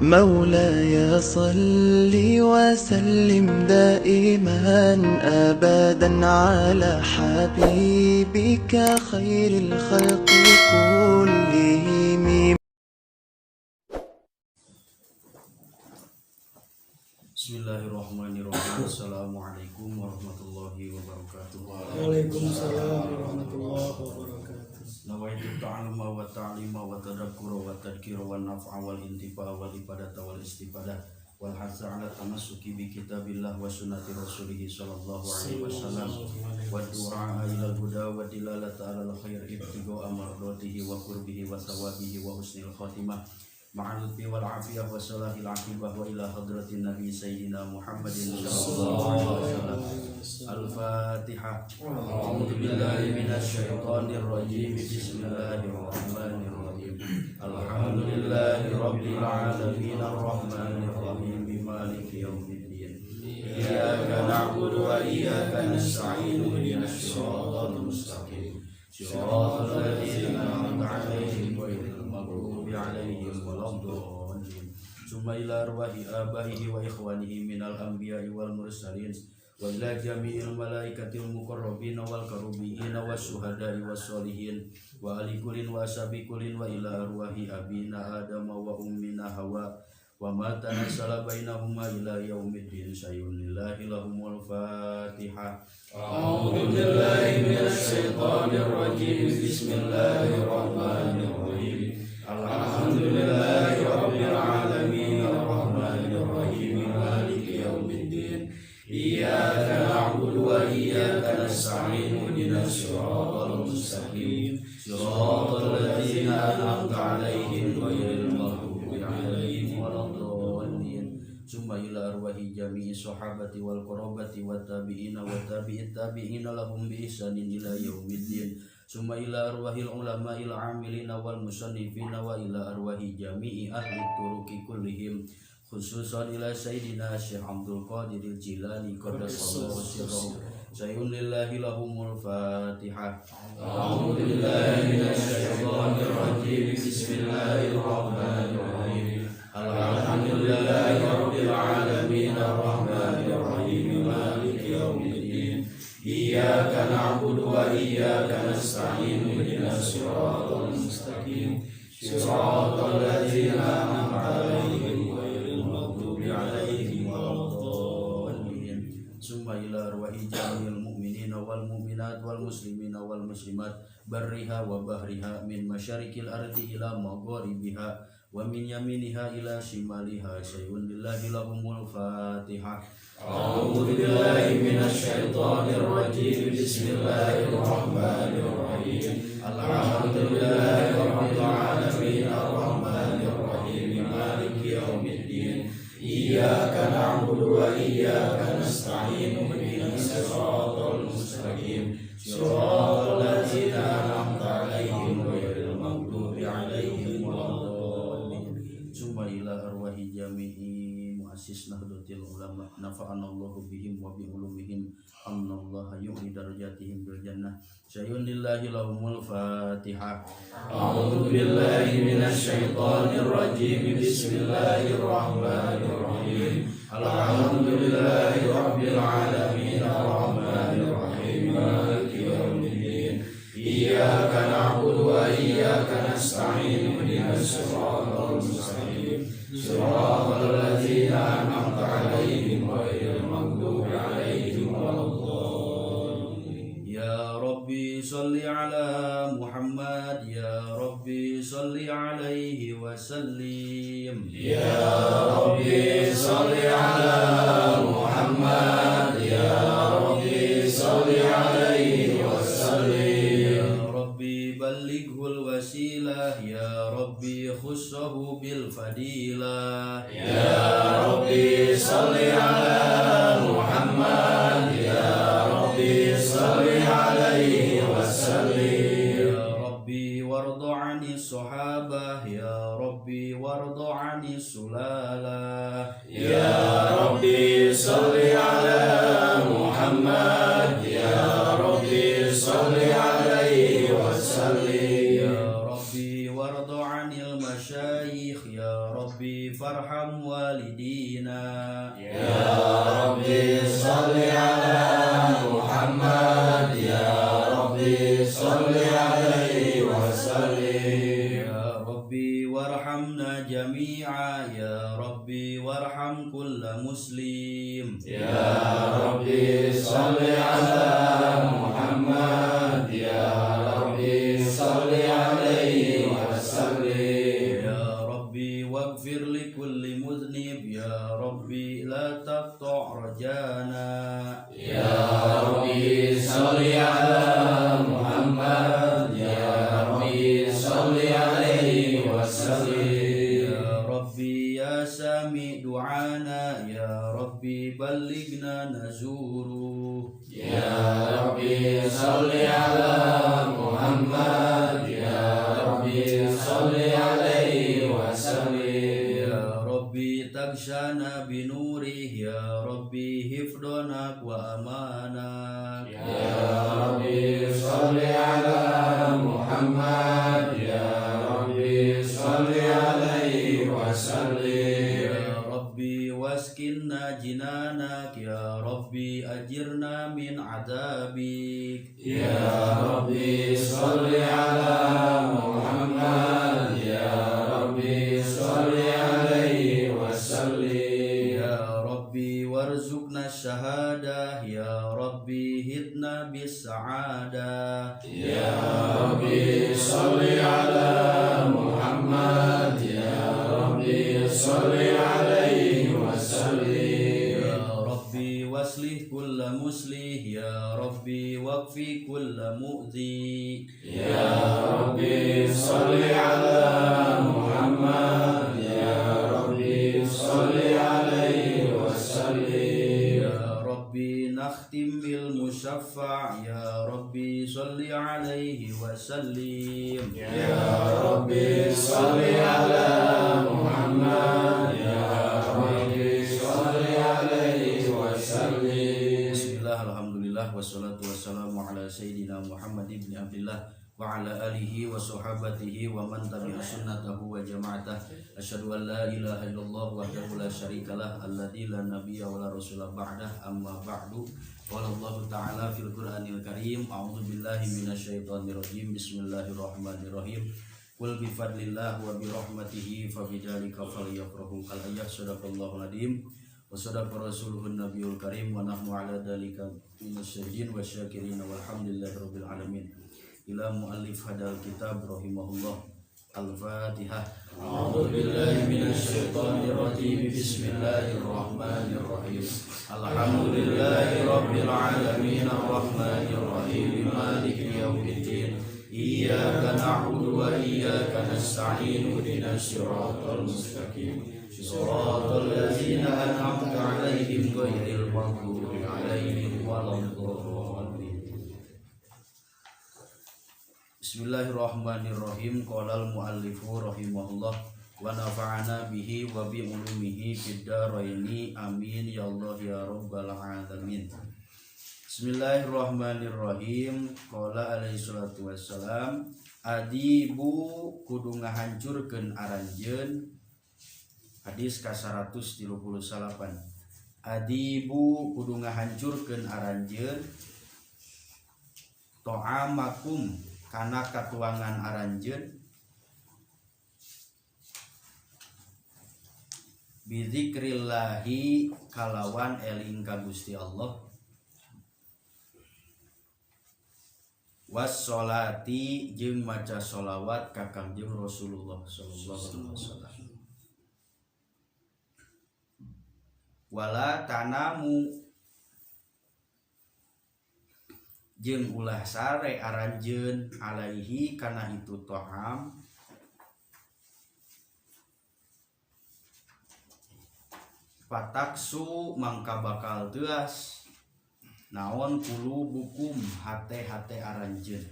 مولاي صل وسلم دائما أبدا على حبيبك خير الخلق كلهم. Bismillahirrahmanirrahim. Assalamualaikum warahmatullahi wabarakatuh. Waalaikumsalam warahmatullahi wabarakatuh. Nawaitu ta'aluma wa ta'lima wa tadakkura wa tadkira wa naf'a wal intifa wal ibadata wal istifadah wal hasa ala tamassuki bi kitabillah wa sunnati rasulih sallallahu alaihi wasallam wa du'a ila al-huda wa dilalata ala al-khair ibtigo amardatihi wa qurbihi wa sawabihi wa husnil khatimah ma'alutbi wal afiyah wa salahil aqibah wa ila hadratin nabi sayyidina Muhammadin sallallahu alaihi wasallam. Al-Fatihah. A'udzu billahi minasy syaithanir rajim. Bismillahirrahmanirrahim. Alhamdulillahi rabbil alamin arrahmanir rahim maliki yaumiddin. Iyyaka na'budu wa iyyaka nasta'in ihdinas siratal mustaqim. Siratal ladzina an'amta 'alaihim ghairil maghdubi 'alaihim waladdallin. Summa ila arwahi abaihi wa ikhwanihi minal anbiya'i wal mursalin wa ila jami'il malaikatil muqarrabin wal karubiyin wasyuhada'i wassolihin wa alikulin wa asabikulin wa ila arwahi abina adam wa ummina hawa wa ma tanassala bainahuma ila yaumiddin sayyunillahi lahumul fatihah. A'udzu billahi minasy syaithanir rajim. Bismillahirrahmanirrahim. Alhamdulillahi rabbil alamin arrahmanir rahim maliki yaumiddin. Iyyaka na'budu wa iyyaka nasta'in ihdinas siratal mustaqim. Siratal ladzina an'amta 'alaihim ghairil maghdubi 'alaihim waladdallin. Summa ila arwahi jami'i sahabati wal qarabati wat tabi'ina wat tabi'it tabi'ina lahum bi ihsanin ila yaumiddin. Summa ila arwahil ulama'il 'amilina wal musannifina wa ila arwahi jami'i ahli turuqi kullihim khususan ila sayyidina Syekh Abdul Qadir Al-Jilani qaddasallahu sirrahu sayyunillahi lahumul fatihah. A'udzu billahi minasy syaithanir rajim. Bismillahirrahmanirrahim. Alhamdulillahi rabbil alamin arrahmanir rahim maliki yaumiddin. Iyyaka na'budu wa iyyaka nasta'in ihdinas siratal mustaqim. Siratal ladzina an'amta 'alaihim alaihim waladdallin. Summa ila arwahi jami'il mu'minina wal mu'minat wal muslimina wal muslimat barriha wa bahriha min masyarikil ardi ila magharibiha wa min yaminiha ila shimaliha sayyunillahi lahumul fatihah. A'udzu billahi minasy syaithanir rajim. Bismillahirrahmanirrahim. Alhamdulillahi rabbil alamin arrahmanir rahim maliki yaumiddin. Iyyaka na'budu wa iyyaka nasta'in ihdinas siratal mustaqim. Siratal ladzina an'amta 'alaihim ghairil maghdubi 'alaihim waladdallin. Summa ila arwahi jami'i muassis Nahdlatul Ulama nafa'anallahu bihim wa bi ulumihim annallaha yu'li darajatihim bil jannah sayyunillahi lahumul fatihah. A'udzu billahi minasy syaithanir rajim. Bismillahirrahmanirrahim. Alhamdulillahi rabbil alamin arrahmanir rahim maliki yaumiddin. Iyyaka na'budu wa iyyaka nasta'in ihdinas siratal mustaqim. Siratal ladzina an'amta 'alaihim ghairil maghdubi 'alaihim waladdallin. Ya Rabbi shalli ala Muhammad, ya Rabbi shalli alaihi wa sallim. Ya Rabbi shalli ala Muhammad, ya Rabbi shalli alaihi wa sallim. Ya Rabbi ballighul wasilah, ya Rabbi khussahu bil fadilah. Ya Rabbi shalli ala Muhammad, ya Rabbi shalli alaihi wa sallim. Ya Rabbi warda 'ani sahabah, ya Rabbi warda 'ani sulalah. Ya Rabbi shalli ala Muhammad, ya Rabbi shalli alaihi wa sallim. Ya Rabbi warda 'anil masyayikh, ya Rabbi warham walidina. Ya Rabbi sholli ala Muhammad, ya Rabbi sholli alaihi wasallim. Ya Rabbi warhamna jami'a, ya Rabbi warham kulla muslim. Ya Rabbi sholli ala Muhammad, ya Rabbi sholli alaihi wasallim. Ya Rabbi waghfir li kulli mudhnib, ya Rabbi la taqta' rajana. Ya Rabbi sholli ala Muhammad, ya Rabbi sholli alaihi wasallim. Ya Rabbi ya sami du'ana, ya Rabbi ballighna nazuru. Ya Rabbi sholli ala Muhammad, ya Rabbi sholli alaihi wasallim. Ya Rabbi tagshana binurih, ya Rabbi hifdhanak wa amanak. Ya Rabbi sholli ala Muhammad, ya Rabbi sholli alaihi wasallim. Ya Rabbi waskinna jinanak, ya Rabbi ajirna min adabik. Ya Rabbi sholli ala Muhammad, ya Rabbi sholli alaihi wasallim. Ya Rabbi warzuqna syahadah, ya Rabbi hidna bis sa'adah. Ya Rabbi sholli ala Muhammad, ya Rabbi sholli alaihi wasallim. Ya Rabbi waslih kulla muslih, ya Rabbi waqfi kulla mu'zi. Ya Rabbi sholli ala Muhammad, ya Rabbi sholli alaihi wasallim. Ya Rabbi nakhtim bil musyaffa', ya Rabbi sholli alaihi wasallim. Ya Rabbi sholli ala Muhammad, ya Rabbi sholli alaihi wasallim. Bismillah, alhamdulillah, wassalatu wassalamu ala sayyidina Muhammad ibn Abdillah wa ala alihi wa sahabatihi wa man tabi'a sunnatahu wa jama'atah. Asyhadu an la ilaha illallah wahdahu la syarikalah alladzi la nabiyya wa la rasulah ba'dah, amma ba'du. Qala Allah ta'ala fil Qur'anil Karim, a'udzu billahi minasyaitonir rajim. Bismillahirrahmanirrahim. Qul bi fadlillah wa bi rahmatihi fa bidzalika falyafrahu. Al ayat, sadaqallahul adzim wa sadaqa rasuluhun nabiyul karim wa nahnu ala dzalika minasyahidin wa syakirin walhamdulillahi rabbil alamin. Ila muallif hadal kitab rahimahullah. Al-Fatihah. A'udzu billahi minasyaitonir rajim. Bismillahirrahmanirrahim. Alhamdulillahi rabbil alamin arrahmanir rahim maliki yaumiddin. Iyyaka na'budu wa iyyaka nasta'in ihdinas siratal mustaqim. Siratal ladzina an'amta 'alaihim ghairil maghdubi 'alaihim waladdallin. Bismillahirrahmanirrahim. Qala al-muallifu rahimahullah wa nafa'ana bihi wa bi ulumihi fid dharaini amin ya Allah ya rabbal alamin. Bismillahirrahmanirrahim. Qala alaihi salatu wassalam, adibu kudu ngahancurkeun aranjeun. Hadis ka-138. Adibu kudu ngahancurkeun aranjeun to'amakum kana katuangan aranjeun bizikrillahi kalawan eling ka Gusti Allah wassolati jeung maca sholawat ka Kangjeng Rasulullah sallallahu alaihi wasallam. Wala tanamu jeung ulah sare aranjeun alaihi kana itu to'am pataksu mangka bakal teuas naon kulubukum hate-hate aranjeun.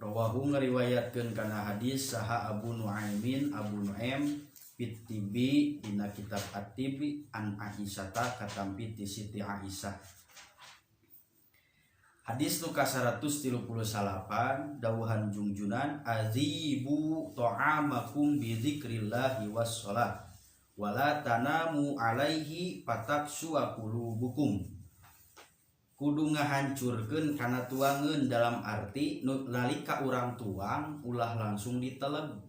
Rawahu ngariwayatkeun kana hadis saha Abu Nuaimin Abu Nuaim Pitibi dina kitab At-Tibi an Aisyata katampi ti Siti Aisyah. Hadis nu ka 138 dawuhan Jungjunan azibu ta'amakum bi dzikrillahi wassalah wala tanamu alaihi pataksu qulubukum. Kudu ngahancurkeun kana tuangeun dalam arti nalika urang tuang ulah langsung diteleg.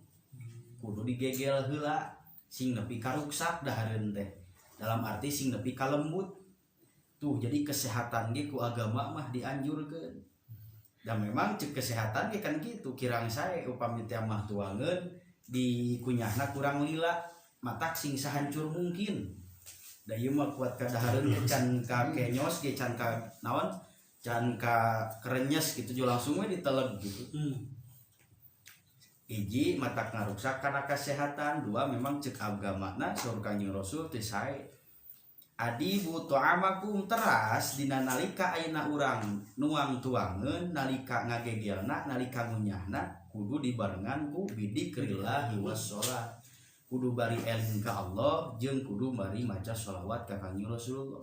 Kudu digegel heula sing nepi ka ruksak dahareun teh. Dalam arti sing nepi ka lembut. Tuh jadi kesehatan ge ku agama mah dianjurkeun. Dan memang cek kesehatan ge kan gitu kirang sae upami teh mah tuangeun dikunyahna kurang lila matak sing sahancur mungkin. Da ieu mah kuat ka dahareun ge can ka kenyos ge can ka naon can ka kerenyes gitu jo langsung we diteleg gitu. Hiji matak ngaruksak kana kesehatan, dua memang cek agamana saur Kanjeng Rasul teh sae. Adibu ta'amakum teras dina nalika ayeuna urang nuang tuangeun nalika ngagegelna nalika ngunyahna kudu dibarengan ku bidzikrillah wassalat. Kudu bari eling ka Allah jeung kudu bari maca sholawat ka Kanjeng Rasulullah.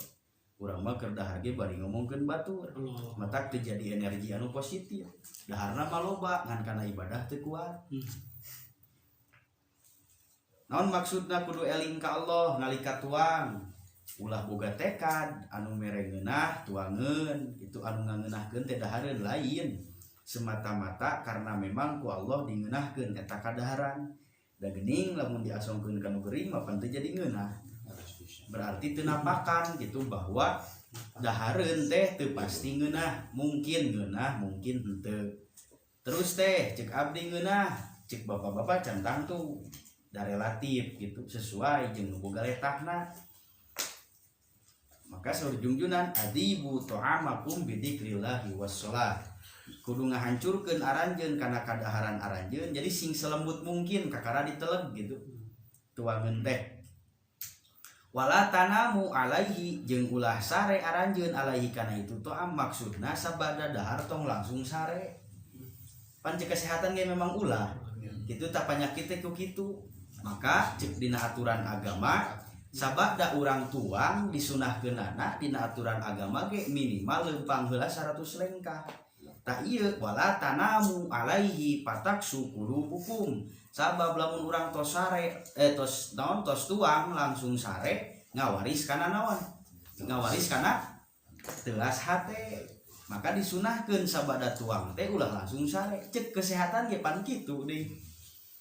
Urang mah keur dahar ge bari ngomongkeun batur. Matak teu jadi energi anu positif. Daharna mah loba ngan kana ibadah teu kuat. Naon maksudna kudu eling ka Allah nalika tuang? Ulah boga tekad anu mere ngeunah tuangeun itu anu ngangeunahkeun teh dahareun lain semata-mata karena memang ku Allah dingeunahkeun eta kadaharan da geuning lamun diasongkeun ka nu geuring mah pan teu jadi ngeunah berarti teu nampakan gitu bahwa dahareun teh teu pasti ngeunah mungkin henteu terus teh cek abdi ngeunah cek bapak-bapak cantang tuh da relatif gitu sesuai jeung nu boga letahna. Maka saur Jungjunan adibu ta'amakum bidzikrillahi wassalah. Kudu ngahancurkeun aranjeun kana kadaharan aranjeun jadi sing selembut mungkin kakara diteleg gitu. Tuangeun teh. Wala tanamu alaihi jeung ulah sare aranjeun alaihi kana itu ta'am maksudna sabada dahar tong langsung sare. Pan cek kesehatan ge memang ulah. Kitu tah panyakit teh ku kitu. Maka cek dina aturan agama sabada urang tuang disunahkeunana dina aturan agama ge minimal leumpang heula 100 lengkah. Ta ieu wala tanamu alaihi pataksu qulubukum. Sabab lamun urang tos sare tos tuang langsung sare ngawaris kana naon? Ngawaris kana teulas hate. Maka disunahkeun sabada tuang teh ulah langsung sare. Cek kesehatan ge pan kitu deui.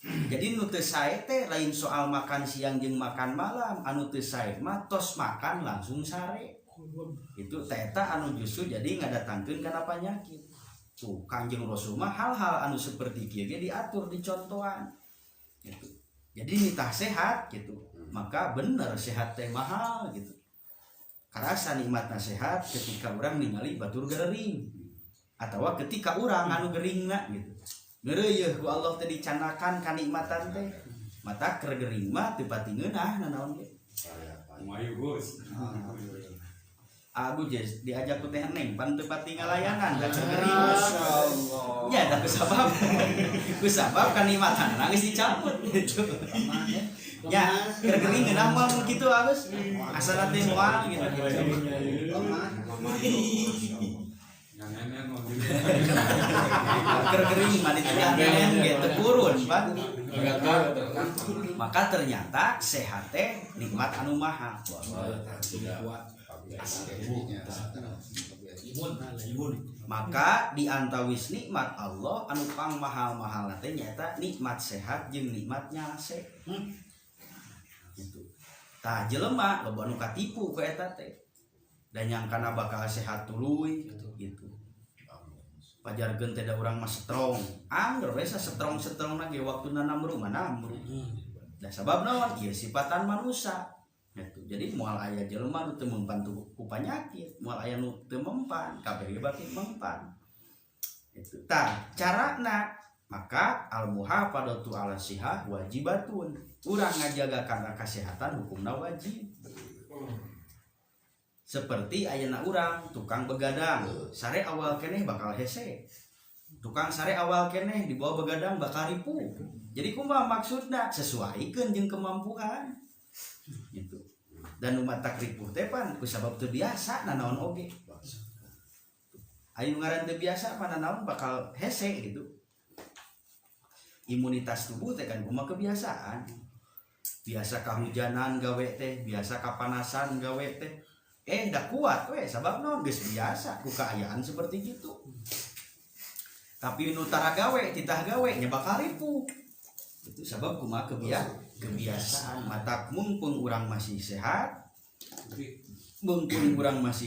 Jadi nu teu sae teh lain soal makan siang jeung makan malam, anu teu sae mah tos makan langsung sare. Itu teh eta anu justru jadi ngadatangkeun kana panyakit. Tuh Kanjeng Rasul mah hal-hal anu seperti kieu ge diatur dicontohan. Gitu. Jadi nitah sehat gitu. Maka bener sehat teh mahal gitu. Karasa nikmatna sehat ketika urang ningali batur gering atawa ketika urang anu geringna gitu. Ngeureuy ku Allah teh dicanakan kanikmatan teh. Mata keur gering mah teu pati ngeunah nanaon ge. Mayu Gus. Abu Jess diajak ku teh Neng pan teu pati ngalayanan da keur gering. Masyaallah. Ya da kusabab kanikmatan geus dicampur gitu. Ya, keur gering ngeunah mah kitu Agus. Asal teh moal gitu. Kering mah ditanya gitu turun Pak. Maka ternyata sehat teh nikmat anu maha. Maka di antawis nikmat Allah anu pang mahal-mahal teh nyata nikmat sehat jeung nikmat nyase. Gitu. Tah jelema loba anu katipu ku eta teh. Dan nyangkana bakal sehat tuluy gitu. Pajarkeun teh da urang mah strong. Angger we strong ge waktuna namru mah namru. Da sabab naon? Ieu sifatan manusia. Gitu. Jadi moal aya jelema nu teu mempan ku panyakit, moal aya nu teu mempan, kabeh ge baki mempan. Itu. Tah, carana maka al-muhafadzatu 'ala shihah wajibatun. Urang ngajaga kana kasehatan hukumna wajib. Seperti ayeuna urang tukang begadang, sare awal keneh bakal hese. Tukang sare awal keneh dibawa begadang bakal ripuh. Jadi kumaha maksudna? Sesuaikeun jeung kemampuan. Gitu. Dan umat tak ripuh teh pan kusabab teu biasa nanaon oge. Aya ngaran teu biasa mana naon bakal hese gitu. Imunitas tubuh teh kan kumaha kebiasaan. Biasa kahujanan gawe teh, biasa kapanasan gawe teh. Da kuat we sabab naon geus biasa ku kaayaan seperti gitu. Tapi nu tara gawe titah gawe nya bakal ripuh. Itu sabab kumaha kebiasaan. Mata mumpung urang masih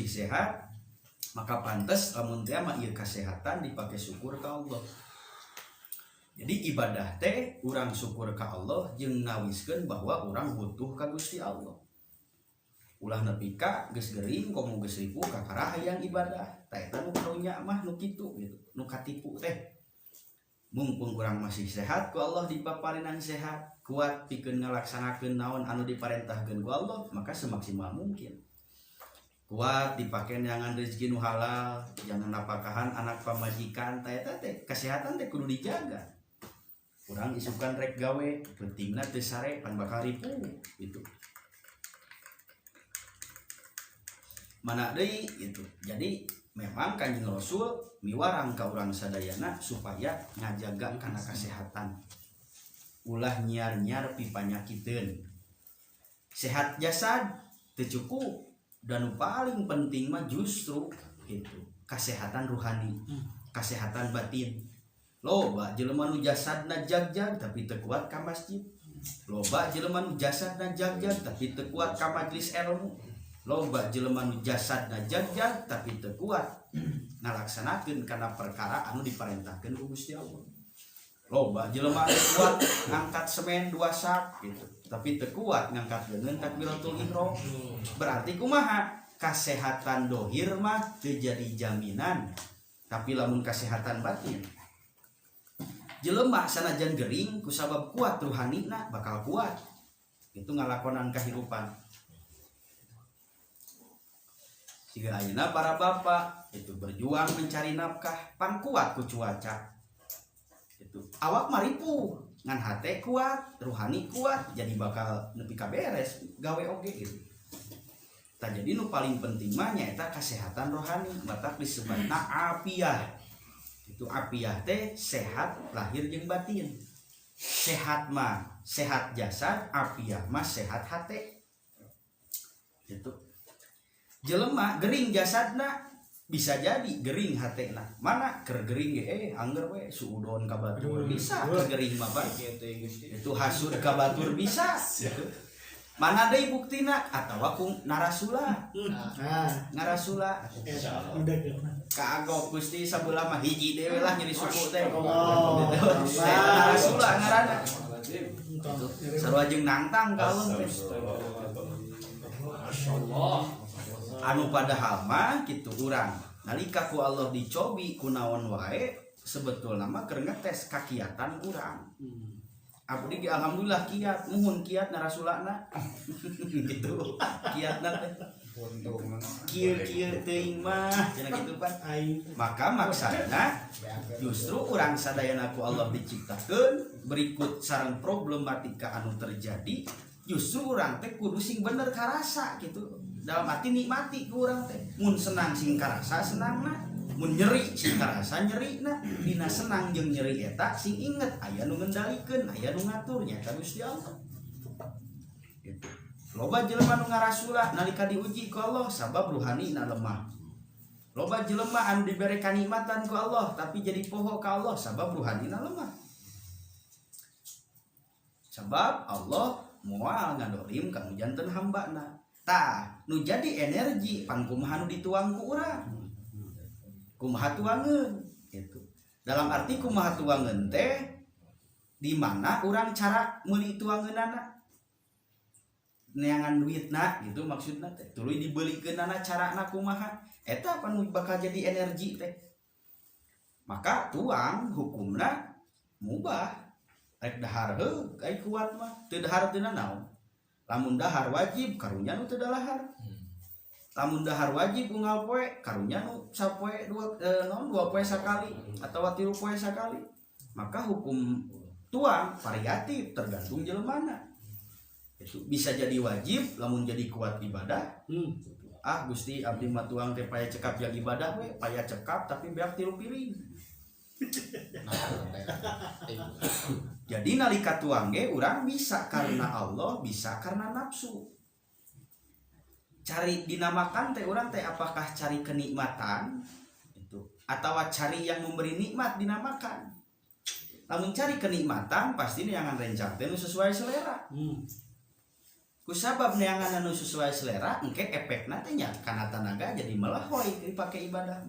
sehat, maka pantas lamun teh mah ieu kesehatan dipake syukur ka Allah. Jadi ibadah teh urang syukur ka Allah jeung ngawiskeun bahwa urang butuh ka Gusti Allah. Ulah nepi ka geus gering komo geus ripuh kakara hayang ibadah. Tah eta nu karunya mah nu kitu gitu, nu katipu teh. Mumpung urang masih sehat ku Allah dipaparinang sehat, kuat pikeun ngalaksanakeun naon anu diparentahkeun ku Allah, maka semaksimal mungkin. Kuat dipake neangan rezeki nu halal, jangan napakahan anak pamajikan, tah eta teh kesehatan teh kudu dijaga. Urang isukan rek gawe, pentingna teu sare pan bakal ripuh gitu. Mana deui gitu. Jadi memang Kanjeng Rasul miwarang ka urang sadayana supaya ngajaga kana kesehatan. Ulah nyiar-nyiar pipanyakiteun. Sehat jasad teu cukup dan paling penting mah justru gitu, kesehatan rohani, kesehatan batin. Loba jelema nu jasadna jag-jag tapi teu kuat ka masjid. Loba jelema nu jasadna jag-jag tapi teu kuat ka majelis ilmu. Loba jelema nu jasadna jag-jag tapi teu kuat ngalaksanakeun kana perkara anu diparentahkeun ku Gusti Allah. Loba jelema anu kuat ngangkat semen 2 sak gitu, tapi teu kuat ngangkat leungeun takbiratul ihram. Berarti kumaha? Kesehatan dohir mah teu jadi jaminan, tapi lamun kesehatan batin. Jelema sanajan gering kusabab kuat rohanina bakal kuat. Itu ngalakonan kahirupan. Siga ayeuna para bapak itu berjuang mencari nafkah pan kuat ku cuaca. Itu awak maripuh ngan hate kuat, rohani kuat, jadi bakal nepi ka beres gawe oge gitu. Tah jadi nu paling penting mah nyaeta kesehatan rohani, batak disebutna afiah. Itu afiah teh sehat lahir jeung batin. Sehat mah sehat jasad, afiah mah sehat hate. Itu jelema gering jasadna bisa jadi gering hatena. Mana keur gering ge angger we suudon ka batur bisa keur gering mah Pak. Itu hasud ka batur bisa. Mana deui buktina atawa ku narasula. Narasula. Kaagok Gusti sabeula mah hiji dewe lah nyeri suku teh. Narasula ngaranna. Sarua jeung nangtang ka Allah teh. Masyaallah. Anu padahal mah kitu urang nalika ku Allah dicobi kunaon wae sebetulna mah keur ngetes kakiatan urang. Abdi alhamdulillah kiat, muhun kiat narasulana. Gitu. Kiatna teh. Kieu teuing mah cenah kitu pan. Maka maksudna justru urang sadayana ku Allah diciptakeun berikut sareng problematika anu terjadi justru urang teh kudu sing bener karasa gitu. Dalam arti nikmati ku urang teh. Mun senang sing karasa senangna. Mun nyeri sing karasa nyerina. Dina senang jeung nyeri eta sing inget aya nu ngendalikeun, aya nu ngatur nya ka Gusti Allah. Gitu. Loba jelema nu ngarasula nalika diuji ku Allah sabab rohanina lemah. Loba jelema anu dibere kanikmatan ku Allah tapi jadi poho ka Allah sabab rohanina lemah. Sabab Allah moal ngadorim kanu janten hambana. Tah nu jadi energi pan kumaha nu dituang ku urang. Kumaha tuangeun gitu. Dalam arti kumaha tuangeun teh di mana urang cara meuli tuangeunana. Neangan duitna gitu maksudna teh. Tuluy dibelikeunana carana kumaha. Eta pan bakal jadi energi teh. Maka tuang hukumna mubah. Rek dahar heuh ai kuat mah. Teu dahar teu naon. Lamun dahar wajib karunya nu teu dahar. Lamun dahar wajib unggal poe karunya nu sapoe dua poe sakali atawa 3 poe sakali. Maka hukum tuang variatif tergantung jelemana. Itu bisa jadi wajib lamun jadi kuat ibadah. Gusti abdi mah tuang teh paya cekap yang ibadah we paya cekap tapi beak 3 piring. Jadi nalika tuang ge urang bisa karena Allah bisa karena nafsu. Cari dinamakan teh urang teh apakah cari kenikmatan itu atau cari yang memberi nikmat dinamakan. Namun cari kenikmatan pasti neangan rencang teh sesuai selera. Kusabab neangan anu sesuai selera engke efekna teh nya kana tenaga jadi melahoi dipake ibadah.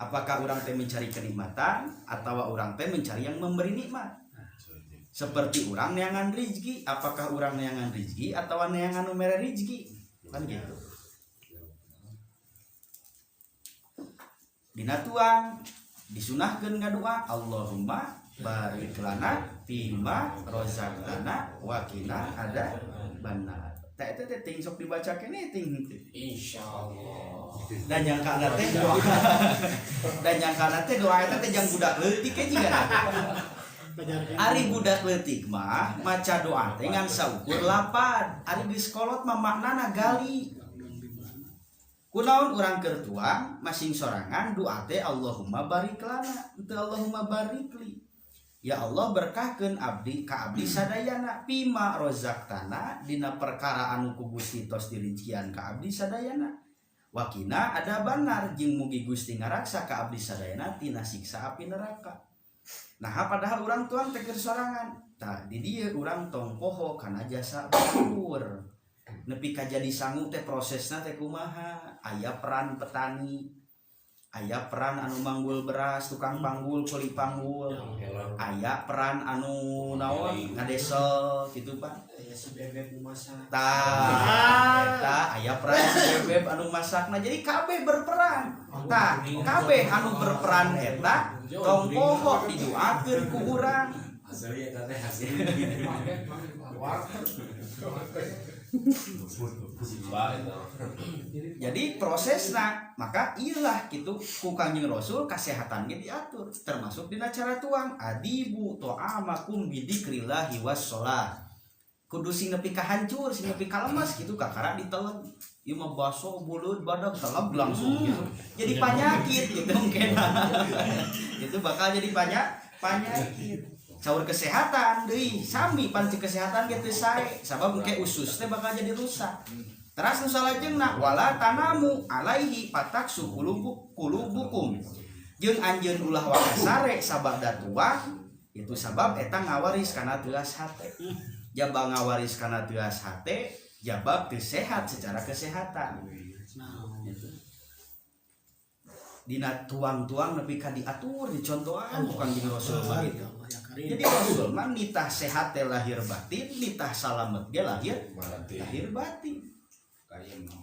Apakah orang teh mencari kenikmatan atau orang teh mencari yang memberi nikmat? Seperti orang neangan rezeki, apakah orang neangan rezeki atau neangan mere rezeki? Kan gitu. Dina tuang disunahkeun ngadoa Allahumma barik lana fima rozaqtana wa qina adzabannar. Tah eta teh ting sok dibaca keneh ting insyaallah. Dan yang kana teh doa. Dan yang kana teh doa eta teh jang budak leutik ge jiga. Ari budak leutik mah maca doa teh ngan saukur 8. Ari geus kolot mah maknana gali. Kunaon urang keur tuang masing sorangan doa teh Allahumma barik lana, teu Allahumma barik li. Ya Allah berkahkeun abdi ka abdi sadayana pima rozaqtana dina perkara anu ku Gusti tos dirincian ka abdi sadayana. Wakina ada banar jeung mugi Gusti ngaraksa ka abdi sadayana tina siksa api neraka. Nah padahal urang tuang teh keur sorangan. Tah di dieu urang tong poho kana jasa batur. Nepi ka jadi sangu teh prosesna teh kumaha? Aya peran petani, aya peran anu manggul beras, tukang panggul, kuli panggul, aya peran anu naon ngadesel gitu Pak. Aya si bebek nu masak. Tah, aya peran si bebek anu masakna. Jadi kabeh berperan. Tah, kabeh anu berperan eta tong poho didoakeun ku urang. Asli eta teh hasil. Jadi prosesna maka iyalah gitu ku Kanjeng Rasul kesehatan ge diatur termasuk dina cara tuang adibu ta'amakum bidzikrillahi wassalah kudu sing nepi ka hancur sing nepi ka lemas gitu kakara diteleg ieu mah baso buleud badag teleg langsung gitu jadi penyakit gitu mungkin itu bakal jadi penyakit caur kesehatan deui sami panci kesehatan ge teu sae sabab engke usus teh bakal jadi rusak. Teras nu salajengna wala tanamu alaihi pataksu qulubukum. Jeung anjeun ulah wakasare sabada tuang itu sabab eta ngawaris kana teuas hate. Jaba ngawaris kana teuas hate jabab teu sehat secara kesehatan. Dina tuang-tuang nepi ka diatur dicontohan bukan jeung Rasul gitu. Jadi Rasul mah nitah sehat teh lahir batin, nitah salamet ge lahir batin. Kayen mah.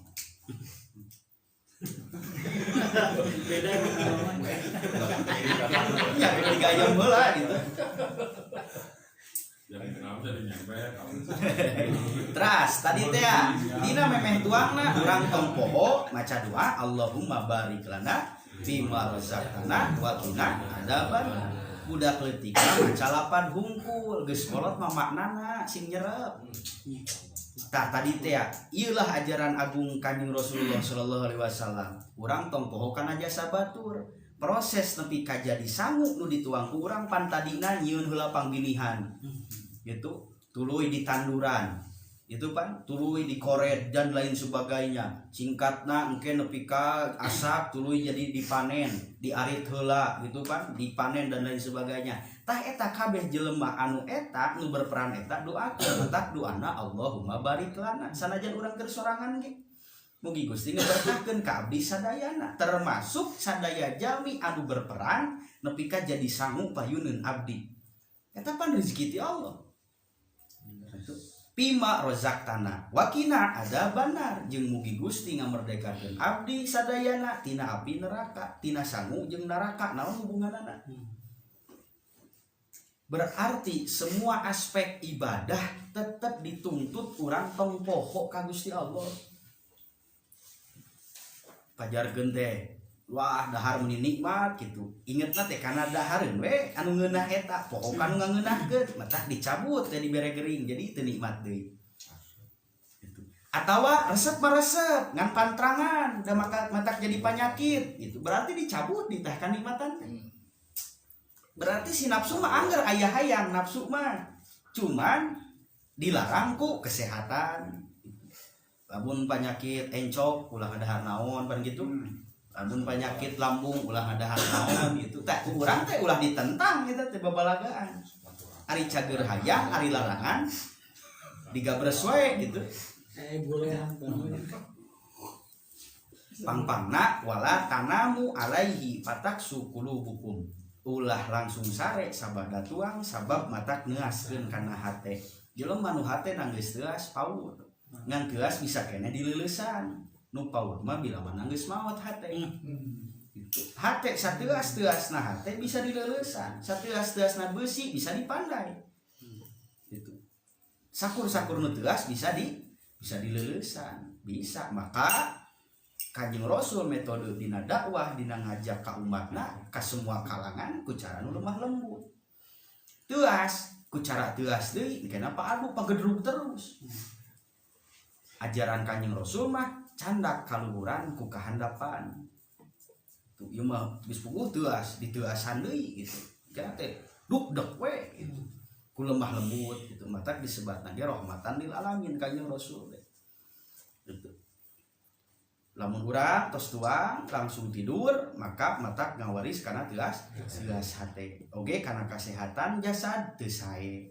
Beda Ya digayung heula gitu. Teras tadi teh dina memeh tuangna urang tong poho maca doa Allahumma barik lana fima razaqtana wa qina adzabannar. Budak leutikna maca lapan hungkul geus kolot mah maknana sing nyerep. Tah tadi teh ieulah ajaran agung Kanjeng Rasulullah sallallahu alaihi wasallam. Urang tong poho kana jasa batur. Proses nepi ka jadi sangu nu dituang ku urang pan tadina nyieun heula panggilihan. Gitu, tuluy di tanduran. Itu pan tuluy di koret dan lain sebagainya. Singkatna engke nepi ka asak tuluy jadi dipanen, diarit heula gitu pan, dipanen dan lain sebagainya. Tah eta kabeh jelema anu eta nu berperan eta doakeun tak doana Allahumma barik lana. Sanajan urang keur sorangan ge. Mugi Gusti ngaberkahkeun ka abdi sadayana termasuk sadaya jalmi anu berperan nepi ka jadi sangu payuneun abdi. Eta pan rezeki ti Allah. Pima rozaqtana wakina adzabannar jeung mugi Gusti ngamerdekakeun abdi sadayana tina api neraka tina sangu jeung neraka naon hubunganana. Berarti semua aspek ibadah tetap dituntut urang tong poho ka Gusti Allah. Pajarkeun teh wah dahar meni nikmat gitu. Ingetna teh kana dahareun we anu ngeunah eta, poho anu ngeunahkeun, mah tah dicabut teh dibere gering jadi teu nikmat deui. Gitu. atawa resep meresep ngan pantrangan da matak jadi penyakit itu berarti dicabut di teh kanikmatan. Berarti si nafsu mah anggar aya hayang nafsu mah cuman dilarang ku kesehatan. Lamun penyakit encok ulah ngadahar naon pan gitu. Lamun penyakit lambung ulah ngadahar naon gitu. Tah urang teh ulah ditentang kita teh babalagaan. Ari cager hayang, ari larangan digabres wae gitu. Pangpangna wala tanamu alaihi pataksu qulubukum. Ulah langsung sare sabada tuang sabab matak neaskeun kana hate. Jelema nu hate nanggeus teuas paur. Ngan teuas bisa kene dileulesan. Nu paur mah bila mah nanggeus maot hate. Gitu. Hate sateuas-teuasna hate bisa dileulesan. Sateuas-teuasna beusi bisa dipandai. Gitu. Sakur-sakur nu teuas bisa dileulesan. Bisa maka Kanjeng Rasul metode dina dakwah dina ngajak ka umatna ka semua kalangan ku cara nu lemah lembut. Teuas ku cara teuas deui kenapa adu pagedrug terus. Ajaran Kanjeng Rasul mah candak kaluhuran ku kahandapan. Tu ieu mah geus puguh teuas diteuasan deui gitu. Kana teh duk-dek we gitu. Ku lemah lembut gitu. Matak disebatna ge rahmatan lil alamin Kanjeng Rasul. Gitu. Lamun urang tos tuang langsung tidur maka matak ngawaris kana teuas hate oge kana kasehatan jasad teu sae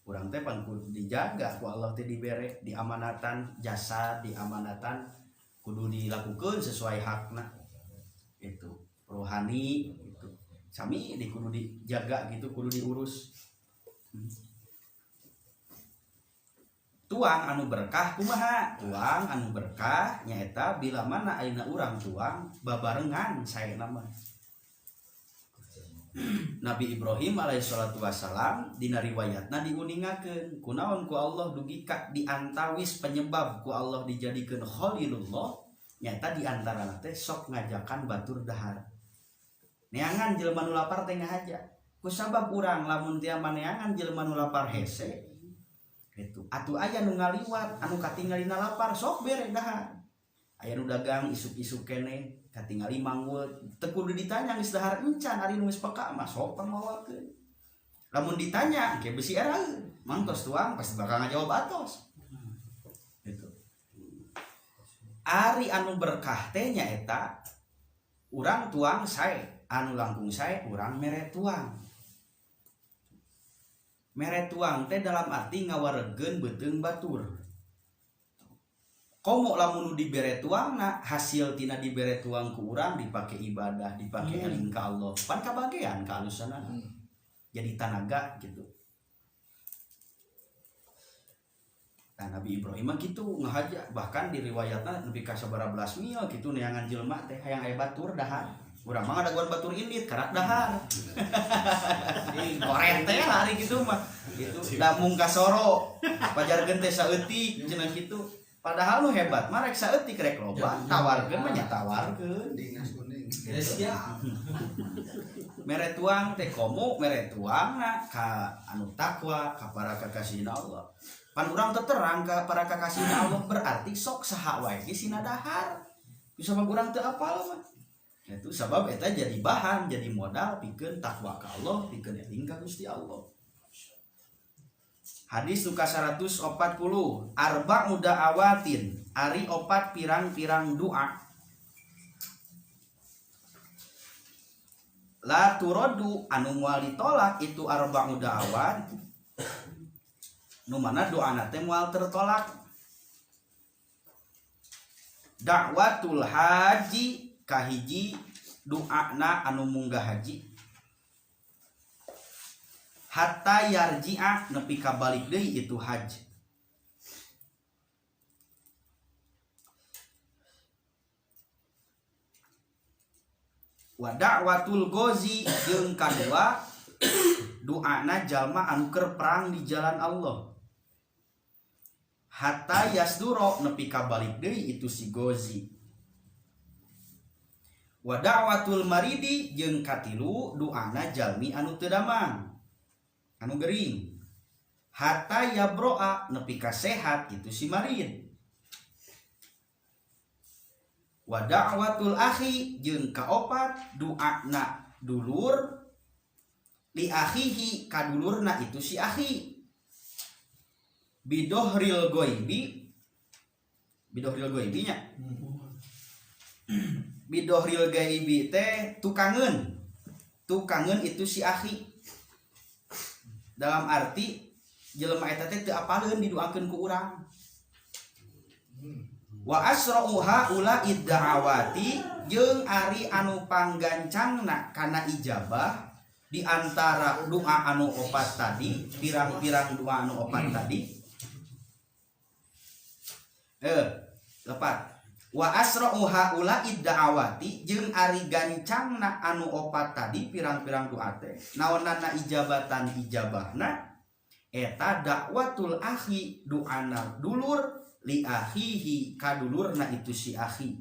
urang teh pan kudu dijaga ku Allah teh dibere diamanatan jasad diamanatan kudu dilakukeun sesuai hakna itu rohani gitu sami kudu dijaga gitu kudu diurus. Tuang anu berkah kumaha? Tuang anu berkah nyaeta bila mana ayeuna urang tuang babarengan saena mah. Nabi Ibrahim alaihissalatu wassalam dina riwayatna diuningakeun kunaon ku Allah dugi ka diantawis penyebab ku Allah dijadikeun khalilullah nyaeta diantarana teh sok ngajakan batur dahar. Neangan jelema nu lapar teh ngahaja. Kusabab urang lamun teu maneangan jelema nu lapar hese itu atuh aya nu ngaliwat anu katinggalina lapar sok bere dahar aya nu dagang isuk-isuk kene katingali manggut teu kudu ditanya geus dahar encan ari nu geus peka mah sok pamawakeun lamun ditanya ke besi eraeun mangtos tuang pasti bakal ngajawab atos gitu. Ari anu berkah teh nyaeta urang tuang sae anu langkung sae urang mere tuang. Mere tuang teh dalam arti ngawaregeun beuteung batur. Komo lamun nu dibere tuangna hasil tina dibere tuang ku urang dipake ibadah, dipake eling ka Allah. Pan kabagean ka alusanana. Jadi tanaga gitu. Nah, Nabi Ibrahim mah kitu ngahaja bahkan di riwayatna nepi ka sabaraha belas mil kitu neangan jelema teh hayang aya batur dahar. Urang mah ngadaguan batur indit karak dahar. Koren teh hari gitu mah. Gitu da mung kasoro. Pajarkeun teh saeutik cenah kitu. Padahal nu hebat mah rek saeutik rek loba. Tawarkeun mah nya tawarkeun. Dinas kuning. Mere tuang teh komo mere tuangna ka anu takwa ka para kakasihna Allah. Pan urang teu terang ka para kakasihna Allah berarti sok saha wae ge sina dahar. Bisa mah urang teu apal mah. Itu sebab eta jadi bahan jadi modal pikeun takwa ka Allah pikeun eling ka Gusti Allah. Hadis nu ka 140 arba'u da'awatin ari opat pirang-pirang doa la turaddu anu moal ditolak itu arba'u da'awat nu mana doana teh moal tertolak. Dakwatul haji kahiji doana anu munggah haji hatta yarji'a nepi ka balik deui itu haji. Wa da'watul ghazi jeung kadua doana jalma anu keur perang di jalan Allah hatta yasduro nepi ka balik deui itu si ghazi. Wa da'watul maridi jeung katilu doana jalmi anu teu damang anu gering hatta yabro'a nepi ka sehat itu si marid. wa da'watul akhi jeung kaopat doana dulur li akhihi kadulurna itu si akhi bidohril goibi nya bidohril gaibi teh tukangeun itu si akhi dalam arti jelema eta teh teu apaleun didoakeun ku urang wa asra'uha ula idda'awati jeung ari anu panggancangna kana ijabah di antara doa anu opat tadi pirang-pirang doa anu opat tadi lepat wa asra'uha ula idda'awati jeung ari gancangna anu opat tadi pirang-pirang doa teh naonnana ijabahna eta dakwatul akhi doana dulur li akhihi kadulurna itu si akhi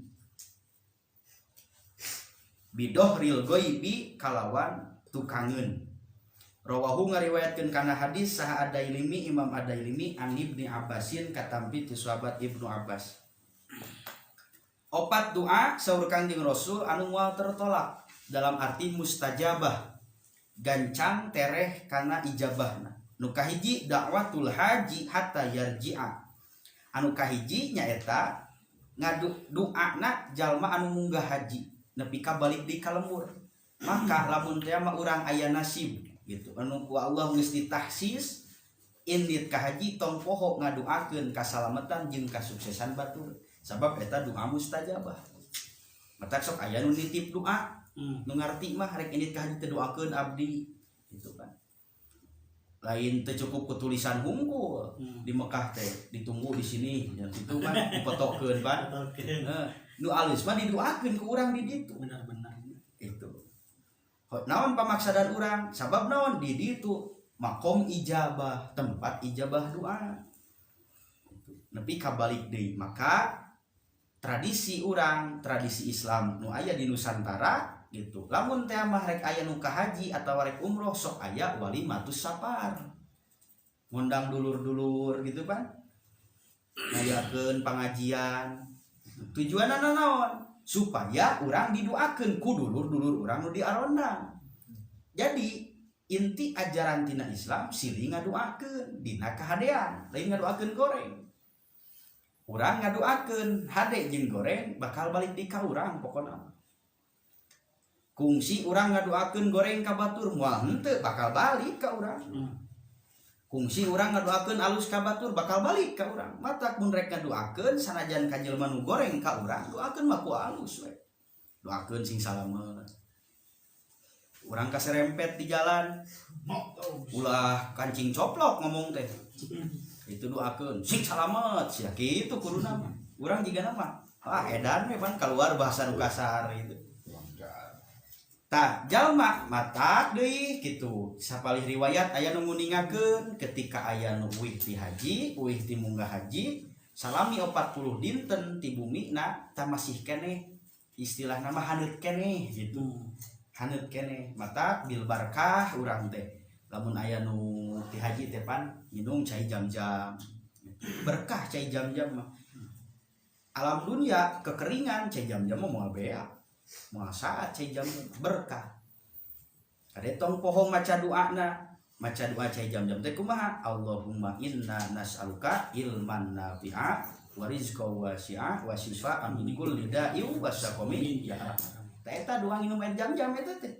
bidohril goibi kalawan tukangeun rawahu ngariwayatkeun kana hadis saha Adailimi Imam Adailimi an Ibnu Abbasin katampi ti sahabat Ibnu Abbas opat doa saur Kangjeng Rasul anu moal tertolak dalam arti mustajabah gancang tereh kana ijabahna nu kahiji dakwatul haji hatta yarji'a anu kahiji nyaeta ngadu doana jalma anu munggah haji nepi ka balik di kalembur maka lamun teh mah urang aya nasib gitu anu ku Allah geus ditahsis indit ka haji tong poho ngadoakeun kasalamatan jeung kasuksesan batur sabab eta doa mustajabah mata sok aya nu nitip doa nu ngarti mah rek indit ka haji teh doakeun abdi gitu kan lain teh cukup ku tulisan hungkul di Mekah teh ditunggu di sini nya kitu kan dipotokeun pan nu alus mah didoakeun ku urang di ditu benar-benar itu naon pamaksadan urang sabab naon di ditu makom ijabah tempat ijabah doa nepi ka balik deui maka tradisi urang tradisi Islam nu aya di Nusantara gitu lamun teh mah rek aya nu ka haji atawa rek umroh sok aya walimatus safar ngundang dulur-dulur gitu kan ngayakeun pangajian tujuanna naon supaya urang didoakeun ku dulur-dulur urang nu diarondang jadi inti ajaran tina Islam silih ngadoakeun dina kahadean lain ngadoakeun goreng urang ngadoakeun hade jeung goreng bakal balik di ka urang pokona kungsi urang ngadoakeun goreng ka batur moal henteu bakal balik ka urang kungsi urang ngadoakeun alus ka batur bakal balik ka urang matak mun rek ngadoakeun sanajan ka jelema nu goreng ka urang doakeun mah ku alus we doakeun sing salamet urang kaserempet di jalan ulah kancing coplok ngomong teh itu doakeun sing salamet sia kitu kuduna mah urang jiga mah edan we pan keluar bahasa nu kasar itu tah jalma matak deui kitu sapalih riwayat aya nu nguningakeun ketika aya nu uih ti haji uih ti munggah haji salami 40 dinten ti bumina tah masih keneh istilahna mah haneut keneh gitu haneut keneh matak bil barkah urang teh lamun aya nu ti haji teh pan minum cai jam-jam berkah cai jam-jam mah alam dunia kekeringan cai jam-jam mah moal beak moal saat cai jam berkah ade tong pohong maca doana maca doa cai jam-jam teh kumaha Allahumma inna nas'aluka ilman nafi'a wa rizqan wasi'a wa syifaan min kulli da'in wa saqamin ya rahman teh eta doa minum air jam-jam eta teh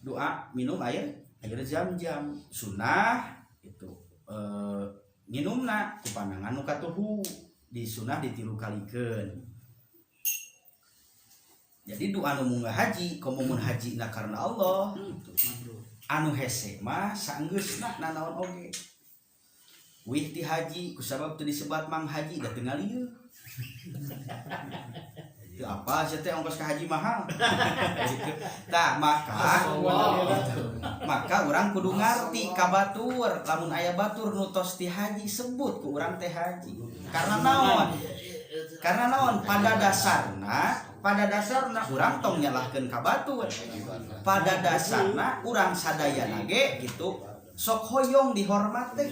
doa minum air jam-jam sunah itu minumna ku pandangan nu katuhu di sunah ditilu kalikeun jadi doa anu munggah haji komo mun hajina karena Allah anu hese mah saenggeusna nanaon oge wih ti haji kusabab teu disebat mang haji da teu ngalieu teu apa sia teh ongkos ka haji mahal tah maka urang kudu ngarti ka batur lamun aya batur nu tos ti haji sebut ku urang teh haji karena naon pada dasarna urang tong nyalahkeun ka batur pada dasarna urang sadayana ge gitu sok hoyong dihormat teh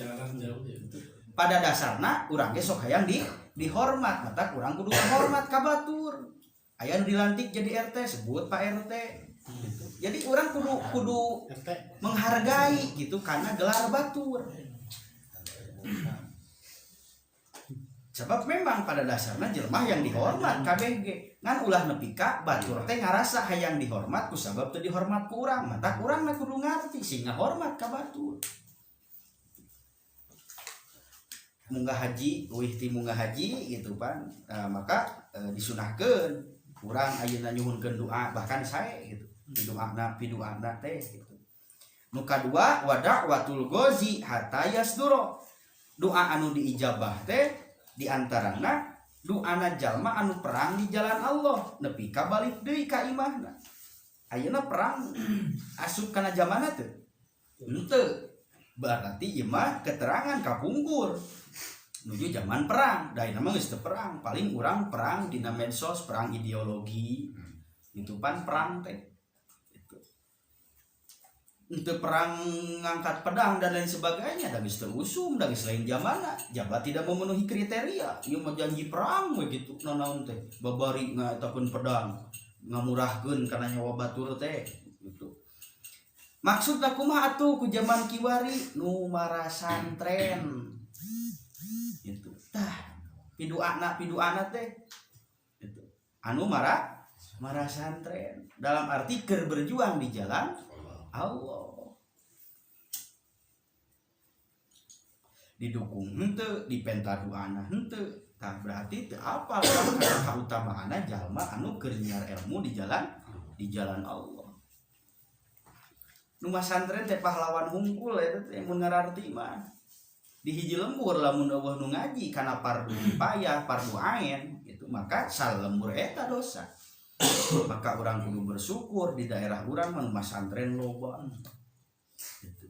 pada dasarna urang ge sok hayang dihormat, mata urang kudu hormat ka batur. Aya nu dilantik jadi RT sebut Pak RT gitu. Jadi urang kudu menghargai gitu karena gelar batur. Sebab memang pada dasarnya jelema yang dihormat KBG ngan ulah nepi ka batur teh ngarasa hayang dihormat ku sabab teu dihormat ku urang, mata urang na kudu ngarti sehingga hormat ka batur. Munggah haji, uih ti munggah haji gitu pan, maka disunahkeun urang ayeuna nyuhunkeun doa, bahkan saya gitu pidoana teh gitu. Nu kadua wada'watul ghazi hatta yasduro, doa anu diijabah teh diantarana doana jalma anu perang di jalan Allah nepi ka balik deui ka imahna. Ayeuna perang asup kana zamana teu? Henteu. Berarti imah keterangan kapungkur menuju zaman perang. Da ieu mah geus teu perang, paling urang perang dina medsos, perang ideologi. Itu pan perang teh. Itu. Untuk perang ngangkat pedang dan lain sebagainya da geus teu usum, da geus lain zamanna. Jabat tidak memenuhi kriteria. Ieu mah janji perang we gitu nanaon teh. Babari ngatakeun pedang, ngamurahkeun kana nyawa batur teh gitu. Maksudna kumaha atuh ku zaman kiwari nu mara santren gitu. Tah piduana teh gitu. Anu mara santren dalam arti keur berjuang di jalan Allah. Didukung henteu, dipenta doana henteu. Tah berarti teu apal kana kautamaanna jalma anu keur nyiar ilmu di jalan Allah. Nu santren teh pahlawan hungkul eta teh mun ngararti mah di hiji lembur lamun eueuh nu ngaji kana fardu kifayah fardu ain gitu maka salembur eta dosa. Maka urang kudu bersyukur di daerah urang mah santren loba gitu.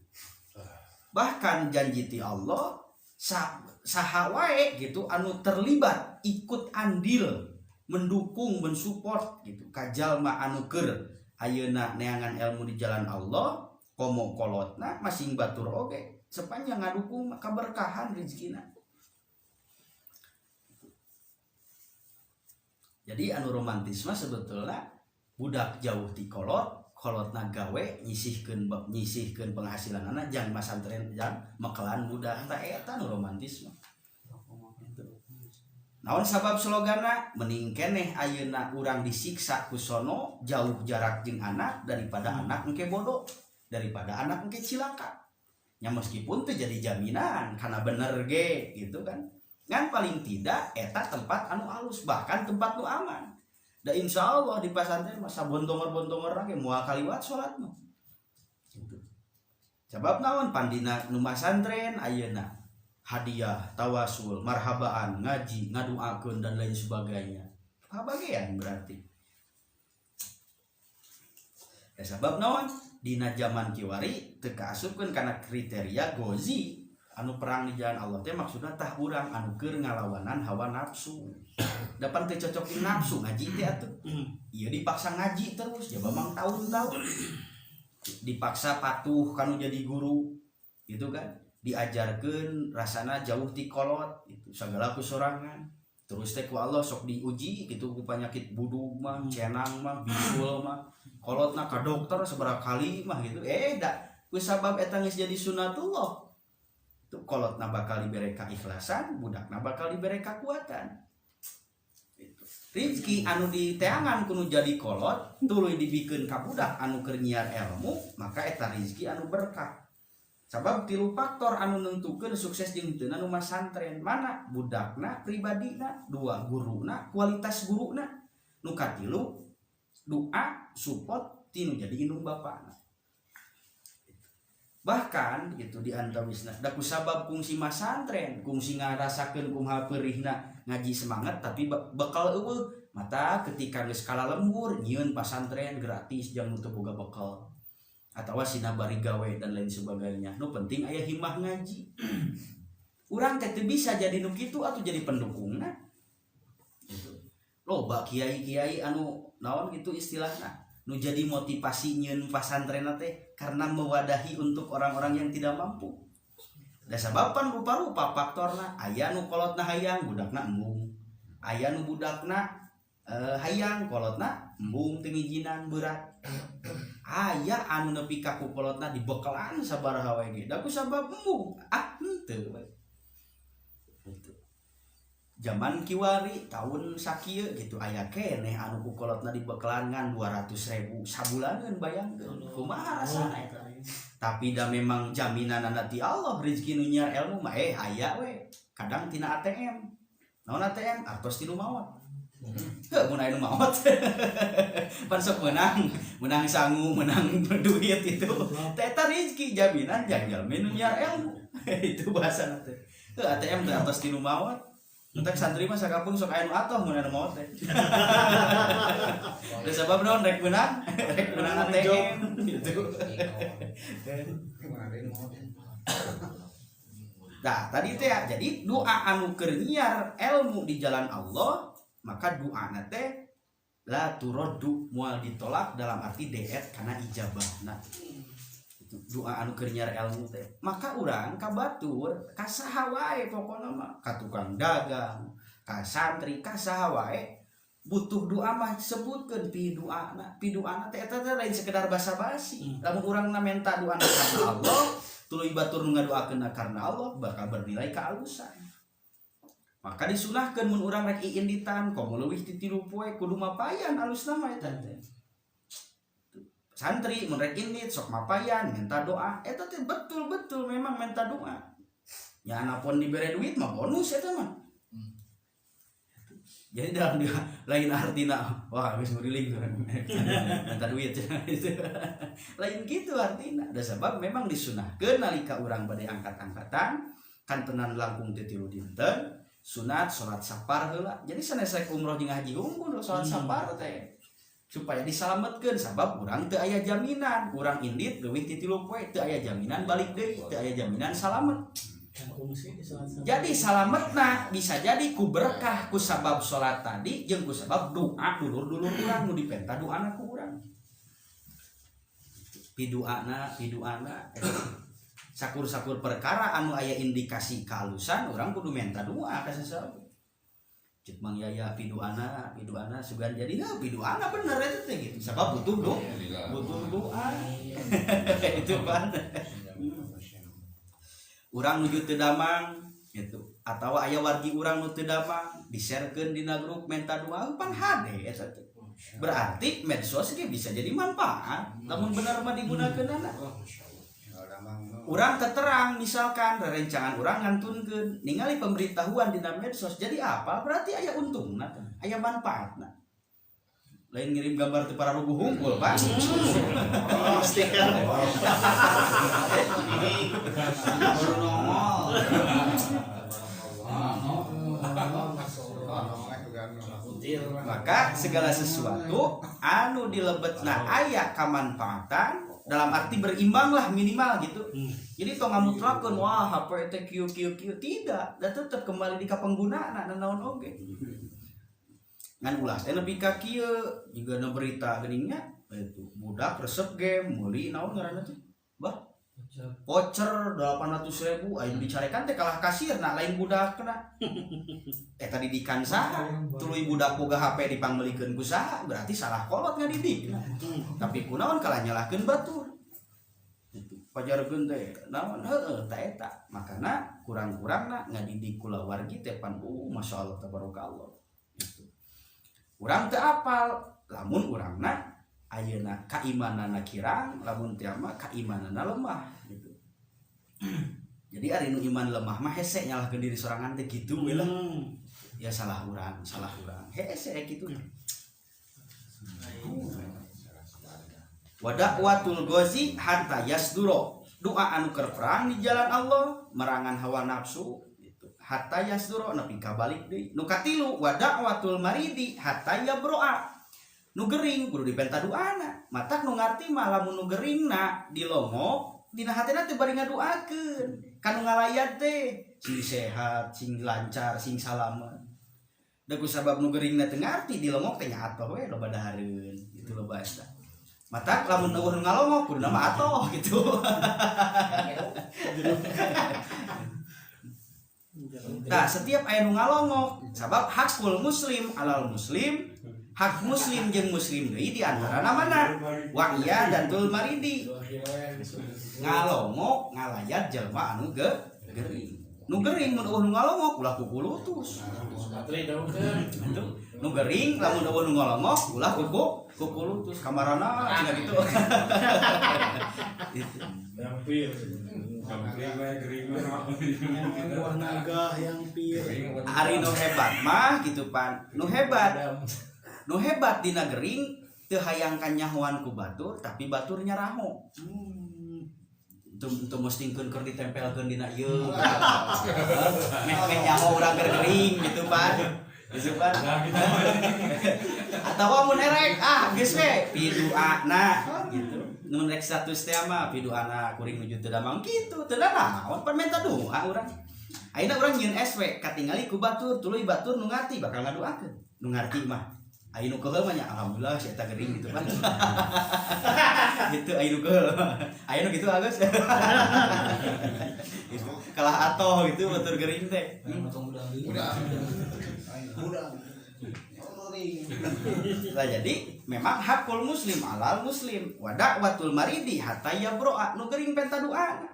Bahkan janji ti Allah saha wae gitu anu terlibat ikut andil mendukung mensupport gitu ka jalma anu keur ayeuna neangan ilmu di jalan Allah komo kolotna masing batur oge sepanjang ngadukung keberkahan rezekina. Jadi anu romantis mah sebetulnya budak jauh ti kolotna gawe nyisihkeun penghasilan anak jang masantren jang mekelan budak tah eta anu romantis mah. Naon sabab sloganna mending keneh ayeuna urang disiksa ku sono jauh jarak jeung anak daripada anak engke bodoh, daripada anak engke cilaka. Nya meskipun teu jadi jaminan kana bener ge gitu kan. Ngan paling tidak eta tempat anu alus bahkan tempat nu aman. Da insyaallah di pasantren mah sabontonger-bontonger ge moal kaliwat salat mah. Gitu. Sebab naon pandina nu masantren ayeuna hadiah, tawasul, marhabaan, ngaji, ngaduakeun dan lain sebagainya. Kabagean berarti. Ya sebab naon dina zaman kiwari teu kaasupkeun kana kriteria gozi anu perang di jalan Allah teh maksudna tah urang anu keur ngalawanan hawa nafsu. Dapan teu cocok di nafsu ngaji teh atuh. Ieu dipaksa ngaji terus jaba mang tahun-tahun. Dipaksa patuh kanu jadi guru gitu kan. Diajarkeun rasana jauh ti kolot itu sagala kusorangan terus teh ku Allah sok diuji gitu ku penyakit budug mah cenang mah bisul mah kolotna ka dokter sabaraha kali mah gitu da ku sabab eta geus jadi sunatullah tu kolotna bakal dibere keikhlasan budakna bakal dibere kekuatan gitu. Rizki anu diteangan kudu jadi kolot tuluy dibikeun ka budak anu keur nyiar ilmu maka eta rizki anu berkah. Sabab tilu faktor anu nentukeun sukses jeung teu anu masantren mana budakna pribadina, dua guruna, kualitas guruna, nu katilu doa support tinu jadi indung bapana. Bahkan gitu di antawisna da kusabab kungsi masantren, kungsi ngarasakeun kumaha peurihna ngaji semangat tapi bekal eueuh mata ketika geus kala lembur nyieun pasantren gratis jang nu teu boga bekal. Atau sina bari gawe dan lain sebagainya. Nu penting aya himmah ngaji. Urang teh teu bisa jadi nu kitu atuh jadi pendukungna. Gitu. Loba kiai-kiai anu naon gitu istilahna. Nu jadi motivasi nyieun pasantren teh karena mewadahi untuk orang-orang yang tidak mampu. Da sababan rupa-rupa faktorna, aya nu kolotna hayang budakna embung, aya nu budakna hayang kolotna embung teu ngijinan berat, aya anu nepi ka ku kolotna dibekelan sabaraha wae ge da ku sabab embung henteu we. Zaman kiwari tahun sakieu gitu aya keneh anu ku kolotna dibekelan ngan 200.000 sabulaneun bayangkeun kumaha rasana eta. Tapi da memang jaminanna ti Allah rezeki nu nyiar ilmu mah aya we kadang tina ATM. Naon ATM? Artos tilu maot. Heuh mun aya nu maot. Pan sok menang sangu, menang duit itu. Eta rezeki jaminan jangjal nu nyiar ilmu. Itu bahasana teh. Heuh ATM teh artos tilu maot. Entek santri mah sakampung sok aya nu atoh mun anu maot teh. Da sabab naon rek menang ATM gitu. Nah, tadi teh jadi doa anu keur nyiar ilmu di jalan Allah, maka doana teh la turaddu moal ditolak dalam arti deet kana ijabahna. Doa anu keur nyiar ilmu teh maka urang kabatur ka saha wae pokona mah ka tukang dagang ka santri ka saha wae butuh doa mah sebutkeun piduana teh eta teh lain sekedar basa-basi. Lamun urangna minta doana karna Allah tuluy batur nu ngadoakeunna karna Allah bakal bernilai kealusan. Maka disunahkeun mun urang rek iinditan komo leuwih ti 3 poe kudu mapayan alusna mah eta teh. Santri mereka ini sok mapayan minta doa eta teh betul-betul memang minta doa ya anapun diberi duit mah bonus eta mah. Jadi dalam dia lain artina wah geus nguriling tuh minta duit lain gitu artina. Da sabab memang disunahkeun nalika urang bade angkat-angkatan kan tenan langkung teh 3 dinten sunat salat sapar heula. Jadi sanes umroh jeung haji unggul salat sapar teh supaya disalametkeun sabab urang teu aya jaminan urang indit leuwih ti 3 poe teu aya jaminan balik deui teu aya jaminan salamet. Jadi salametna bisa jadi ku berkah ku sabab salat tadi jeung ku sabab doa dulur-dulur urang nu dipenta doana ku urang. Piduana sakur-sakur perkara anu aya indikasi kalusan urang kudu minta doa ka sasaeun. Cik Mang Yaya piduana sugan jadi piduana bener eta teh gitu. Sabab butuh doa. Itu kan. Urang nuju teu damang gitu. Atawa aya wargi urang nu teu damang di-sharekeun dina grup minta doa pan hade eta teh. Berarti medsos ge bisa jadi manfaat lamun bener mah digunakeunana. Urang terang misalkan rerencangan urang ngantunkeun ningali pemberitahuan dina medsos jadi apa berarti aya untungna aya manfaatna lain ngirim gambar teu para rubuh hungkul Pak stiker maka segala sesuatu anu dilebetna aya kamanfaatan dalam arti berimbang lah minimal gitu. Jadi tong ngamutlakeun wah HP teh kieu tidak, da tetep kembali di ka penggunaana dan naon oge. Ngan ulah teh nepi ka kieu juga na berita geuninnya itu budak resep game meuli naon ngaranna teh? Bah voucher 800.000 aya dicarekan teh kalah kasirna lain budakna. Eta didikan saha? Tuluy budak boga HP dipangmelikeun ku saha? Berarti salah kolot ngadidikna. Tapi kunaon kalah nyalahkeun batur. Pajarkeun teh naon heueuh ta eta. Makana kurang-kurangna ngadidik kulawargi teh pan masyaallah tabarakallah. Gitu. Urang teu apal lamun urangna ayeuna kaimanana kirang lamun teu mah kaimanana lemah gitu. Jadi ari nu iman lemah mah hese nyalahkeun diri sorangan teh kitu we lah. Ya salah urang. Hese kitu. Wada'watul ghazi hatta yasduro. Doa anu keur perang di jalan Allah merangan hawa nafsu gitu. Hatta yasduro nepi ka balik deui. Nu katilu wada'watul maridi hatta yabro'a. Nu gering kudu dipenta doana. Matak nu ngarti mah lamun nu geringna dilongok dina hatena teh bari ngadoakeun. Kanu ngalayat teh sing sehat, sing lancar, sing salamet. Da ku sabab nu geringna teu ngarti dilongok teh nya atoh we loba dahareun. Itu loba eta. Matak lamun eueuh ngalongok kudu nama atoh gitu. Nah, setiap aya nu ngalongok sabab hakul muslim alal muslim, hak muslim jeung muslim deui di antarana mana? Wa iya dan tul maridi. Ngalongok ngalayat jelema anu geuring. Nu geuring mun eueuh nu ngalongok ulah kukulutus. Nu geuring lamun eueuh nu ngalongok ulah kukulutus. Kamarana cenah gitu. Ari nu hebat mah gitu pan. Nu hebat dina geuring teu hayang kanyahoan ku batur tapi baturnya raho. Itu mustingkeun keur ditempelkeun dina ieu. Meh nyaho urang keur geuring gitu pan. Gitu pan. Atawa mun erek geus we piduana gitu. Mun rek status teh mah piduana kuring nuju teu damang kitu, teu naon pan menta doa urang. Ayeuna urang nyieun SW katingali ku batur, tuluy batur nu ngarti bakal ngadoakeun. Nu ngarti mah aya nu keheul mah nya alhamdulillah si eta geuring gitu kan. Gitu aya nu keheul. Aya nu kitu Agus. Kalah atoh gitu batur geuring teh. Udah. Nah, jadi memang hakul muslim alal muslim wa da'watul maridi hatta yabro'a nu geuring penta doa.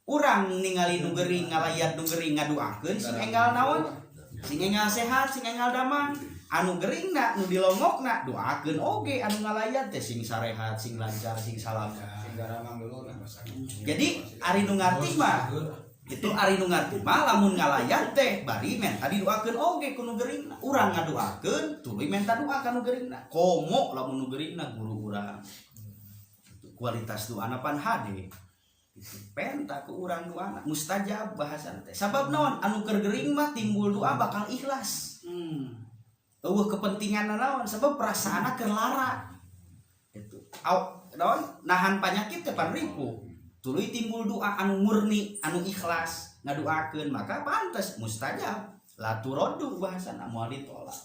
Urang ningali nu geuring ngalayat nu geuring ngadoakeun sing enggal naon? Sing enggal sehat, sing enggal damang. Anu geuringna nu dilongokna doakeun oge anu ngalayat teh sing sarehat, sing lancar, sing salam. Jadi ari nu ngarti mah itu ari nu ngarti mah lamun ngalayat teh bari menta didoakeun oge ku nu geuringna. Urang ngadoakeun tuluy menta doa ka nu geuringna. Komo lamun nu geuringna guru urang. Kualitas doana pan hade. Itu penta ku urang doana mustajab bahasan teh. Sabab naon anu keur geuring mah timbul doa bakal ikhlas. Eueuh kepentingan naon sebab perasaanna keur lara. Itu. Naon nahan penyakit teh pan ripuh. Tuluy timbul doa anu murni, anu ikhlas ngadoakeun maka pantes mustajab. La turaddu bahasana moal ditolak.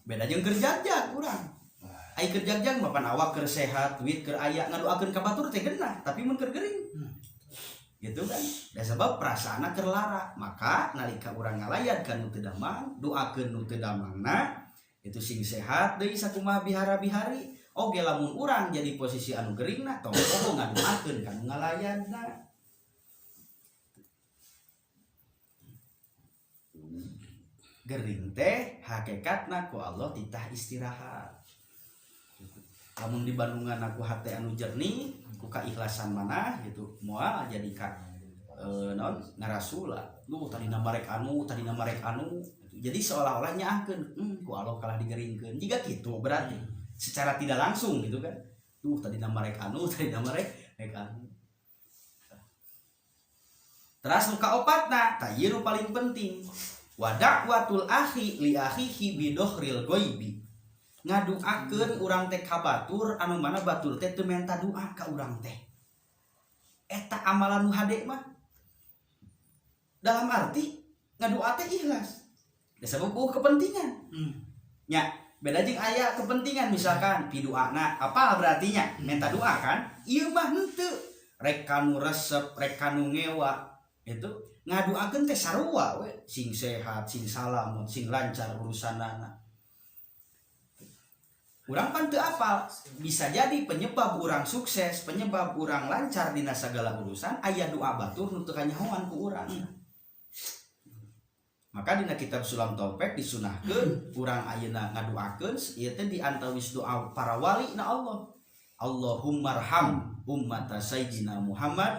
Beda jeung keur jagjag urang. Ai keur jagjag mah pan awak keur sehat, duit keur aya ngadoakeun ka batur teh geunah, tapi mun keur geuring. Gitu kan. Da sabab perasaanna keur lara, maka nalika urang ngalayat ka nu teu damang, doakeun nu teu damangna itu sing sehat deui sakumaha bihara-bihari. Oge lamun urang jadi posisi anu geuringna tong poho ngadoakeun ka nu ngalayatna. Geuring teh hakikatna ku Allah titah istirahat. Lamun di Bandungan aku hate anu jernih ku kaikhlasan mana gitu moal jadi ka naon ngarasula. Duh tadina marek anu jadi seolah-olah nyaahkeun ku Allah kalah digeuringkeun. Jiga kitu berarti secara tidak langsung gitu kan. Duh tadina marek anu. Terus nu kaopatna tah ieu nu paling penting. Wa da'watul akhi li akhihi bidokhril ghaibi. Ngaduakeun urang teh ka batur anu mana batur teh teu menta doa ka urang teh. Eta amalan nu hade mah. Dalam arti ngadoa teh ikhlas. Da sabab kepentingan. Nya, beda jeung aya kepentingan misalkan pidoana, apa berartinya? Menta doa kan? Ieu mah henteu. Rek kanu resep, rek kanu ngewa. Itu ngadoakeun teh sarua we, sing sehat, sing salamet, sing lancar urusanana. Urang pan teu apal, bisa jadi penyebab urang sukses, penyebab urang lancar dina sagala urusan aya doa batur nu teu kanyahoan ku urang. Maka dina kitab Sulam Taufik disunahkeun urang ayeuna ngadoakeun ieu teh di antawis doa para wali na Allah. Allahumma arham ummata sayyidina Muhammad,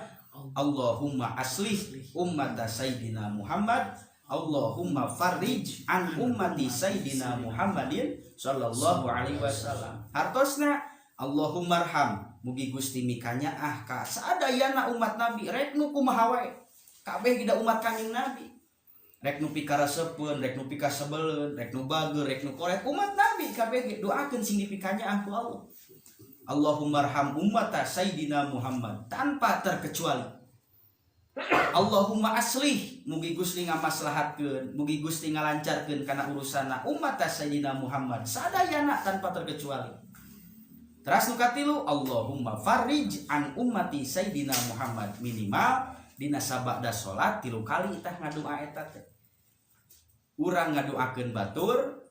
Allahumma aslih ummata sayyidina Muhammad, Allahumma farrij an ummati sayyidina Muhammadin sallallahu alaihi wasallam. Hartosna Allahumma arham mugi Gusti mikanya ka sadayana umat Nabi rek nu kumaha wae kabeh gida umat Kanjeng Nabi rek nu pikarasepeun rek nu pikasebeleun rek nu bageur rek nu korek umat Nabi kabeh doakeun sing dipikanya ku Allah. Allahumma arham ummata sayyidina Muhammad tanpa terkecuali. Allahumma aslih mugi Gusti ngamaslahatkeun mugi Gusti ngalancarkeun kana urusanna umat sayyidina Muhammad sadayana tanpa terkecuali. Terus nu katilu Allahumma farrij an ummati sayyidina Muhammad minimal dina sabada salat 3 kali tah ngadoa eta teh. Urang ngadoakeun batur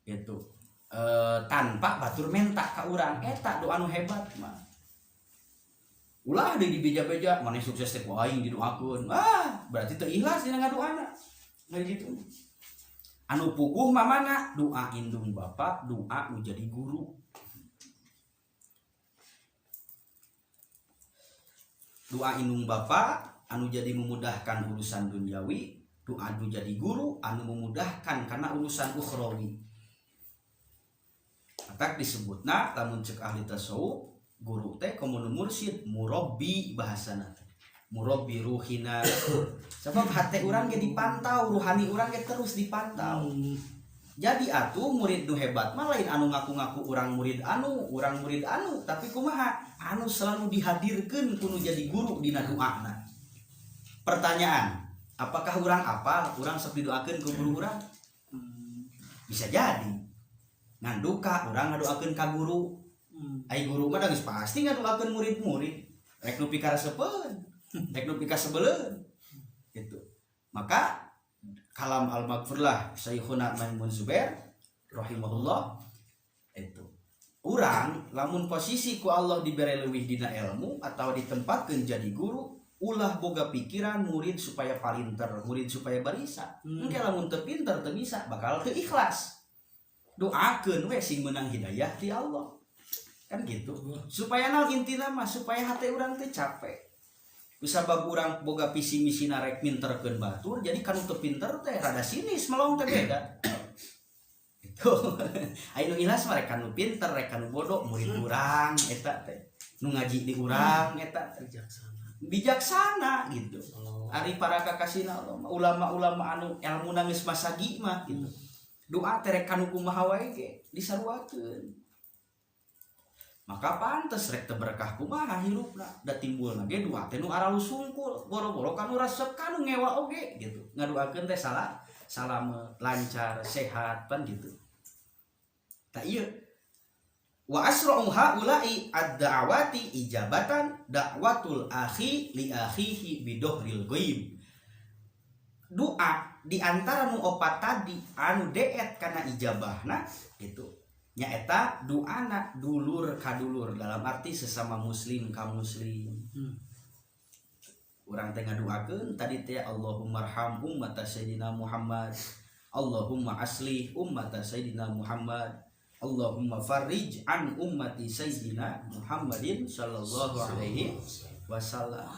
itu tanpa batur minta ka urang eta doa nu hebat mah. Ulah deui dibeja-beja maneh sukses teh ku aing didoakeun. Berarti teu ikhlas dina ngadoana. Ngan gitu. Anu puguh mah mana? Doa indung bapa, doa nu jadi guru. Doa indung bapa anu jadi memudahkan urusan duniawi, doa anu jadi guru anu memudahkan karena urusan ukhrawi. Atak disebutna lamun ceuk ahli tasawuf guru teh komun mursyid murabbi bahasana teh. Murabbi ruhina. Sebab hati urang ge dipantau, ruhani urang ge terus dipantau. Jadi atuh murid nu hebat mah lain anu ngaku-ngaku urang murid anu, tapi kumaha? Anu selalu dihadirkeun kudu jadi guru dina doana. Pertanyaan, apakah urang apal? Urang sok didoakeun ku guru urang? Bisa jadi. Ngan duka urang ngadoakeun ka guru. Ai guru mah geus pasti ngadoakeun murid-murid. Rek nu pikareseupeun, rek nu pikasebeleun. Gitu. Maka kalam al-maghfurlah Syekhuna Maimun Zubair rahimahullah itu urang lamun posisi ku Allah dibere leuwih dina ilmu atau ditempatkeun jadi guru ulah boga pikiran murid supaya palinter, murid supaya barisa. Engke lamun teu pinter teu bisa bakal teu ikhlas. Doakeun we sing meunang hidayah ti Allah. Kan gitu. Supaya naon intina mah supaya hate urang teh capek. Kusabab urang boga visi misi narek pinterkeun batur jadi kanu teu pinter teh rada sinis melong teh beda. Itu. Anu ikhlas mah rek kanu pinter rek kanu bodoh murid urang eta teh. Nu ngaji di urang eta bijaksana gitu. Ari para kakasina Allah ulama-ulama anu ilmuna geus masagi mah gitu. Doa teh rek kanu kumaha wae ge disaruakeun. Maka pantes rek teu berkah kumaha hirupna da timbulna ge doa teh nu aralus sungkul boro-boro kanu resep kanu ngewa oge gitu ngadoakeun teh salamet lancar sehat pan gitu tah ieu wa asra'u haula'i ad-da'wati ijabatan da'watul akhi li akhihi bidohril ghaib. Doa di antara nu opat tadi anu deet kana ijabahna itu nyaeta doana dulur kadulur dalam arti sesama muslim ka muslim. Urang teh ngadoakeun tadi teh Allahumma arham ummat sayyidina Muhammad, Allahumma aslih ummat sayyidina Muhammad, Allahumma farrij an ummati sayyidina Muhammadin sallallahu alaihi wasallam.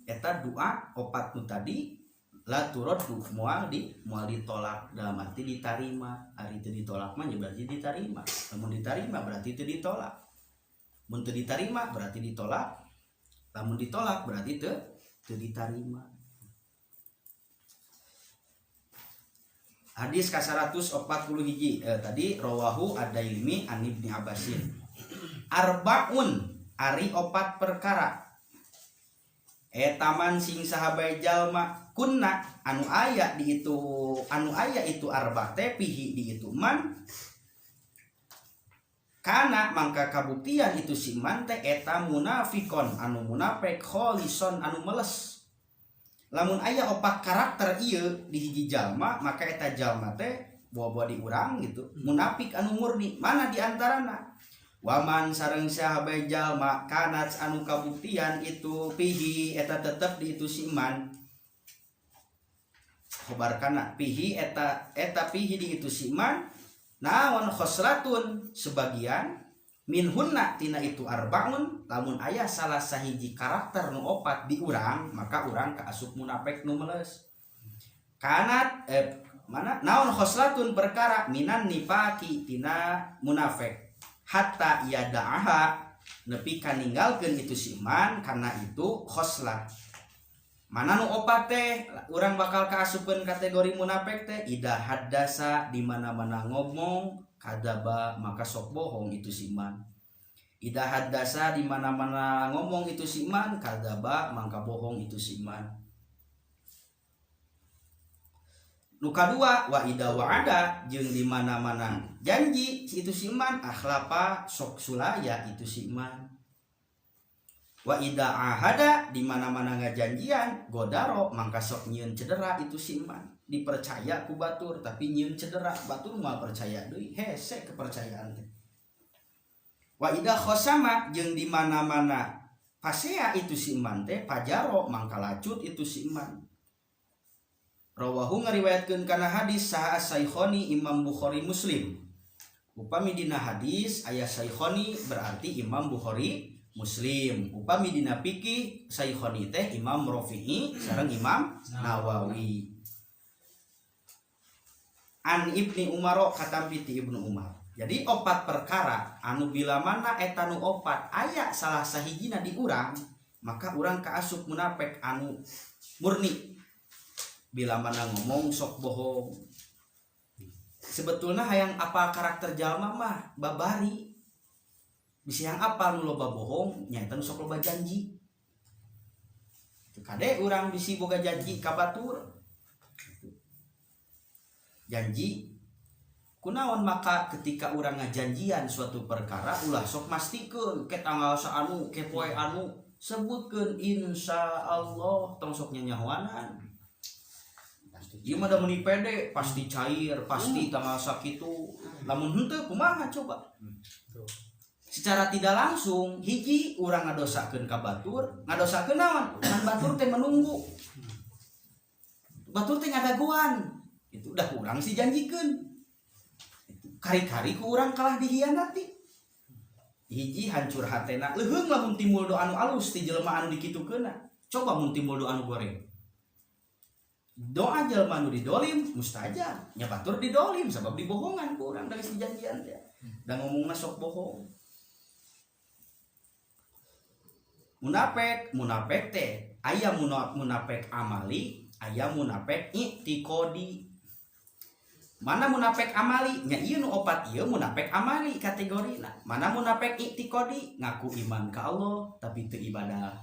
Eta doa opat nu tadi la turaddu moal ditolak dalam arti ditarima. Ari teu ditolak mah berarti ditarima. Lamun ditarima berarti teu ditolak. Mun teu ditarima berarti ditolak. Lamun ditolak berarti teu ditarima. Hadis ka-141 tadi rawahu ad-Dailmi an Ibnu Abbasin. Arbaun ari opat perkara. Taman sing sahabai jalma kunna anu aya itu arba teh pihi di itu man kana mangka kabuktian itu si man teh eta munafikon anu munafik kholison anu meles. Lamun aya opat karakter ieu di hiji jalma maka eta jalma teh bawa di urang gitu munafik anu murni mana di antarana waman sareng sahabat jalma kanat anu kabuktian itu pihi eta tetep di itu si man khobarkana pihi eta pihi di itu si man naon khosratun sebagian minhunna tina itu arbaun lamun aya salah sahiji karakter nu opat di urang maka urang kaasup munafik nu meles kanat mana naon khosratun perkara minan nifaqi tina munafik hatta yada'aha nepi ka ninggalkeun itu si man karena itu khoslat. Mana nu opat teh urang bakal kaasupkeun kategori munafik teh ida haddasa di mana-mana ngomong kadaba maka sok bohong itu si man. Ida haddasa di mana-mana ngomong itu si man kadaba maka bohong itu si man. Nu kadua wa ida wa'ada jeung di mana-mana janji itu si man akhlapa sok sulaya itu si man. Wa ida ahada di mana-mana ngajanjian godaro mangka sok nyieun cedera itu si iman. Dipercaya ku batur tapi nyieun cedera, batur mah percaya deui, hese kepercayaan teh. Wa ida khosama jeung di mana-mana pasea itu si iman teh pajaro mangka lacut itu si iman. Rawahu ngariwayatkeun kana hadis saha Saikhoni Imam Bukhari Muslim. Upami dina hadis aya Saikhoni berarti Imam Bukhari Muslim. Upami dina fikih Saikhoni teh Imam Rafi'i sareng Imam Nawawi. An Ibni Umar katampi ti Ibnu Umar. Jadi opat perkara anu bila mana eta nu opat aya salah sahijina di urang, maka urang kaasup munafik anu murni. Bila mana ngomong sok bohong. Sebetulnya hayang apa karakter jalma mah babari. Bisa yang apa nu loba bohong nyaeta nu sok loba janji. Kade urang bisi boga janji ka batur. Janji kunaon maka ketika urang ngajanjian suatu perkara ulah sok mastikeun ke tanggal saanu ke poe anu sebutkeun insyaallah tong sok nyanyahoanan. Ieu mah da meuni pede pasti cair, pasti tanggal sakitu. Lamun henteu kumaha coba? Secara tidak langsung hiji urang ngadosakeun ka batur, ngadosakeun naon? Kan batur teh menunggu. Batur teh ngadaguan. Itu udah urang sih janjikeun. Kari-kari ku urang kalah dihianati. Hiji hancur hatena, leuheung lamun timbul doa anu alus ti jelema anu dikitukeunna. Coba mun timbul doa anu goreng. Doa jelema anu didolim mustajab, nya batur didolim sabab dibohongan ku urang dari janjian teh. Da ngomongna sok bohong. Munafik teh aya munafik amali, aya munafik i'tiqadi. Mana munafik amali nya ieu nu opat ieu munafik amali kategorina. Mana munafik i'tiqadi ngaku iman ka Allah tapi teu ibadah.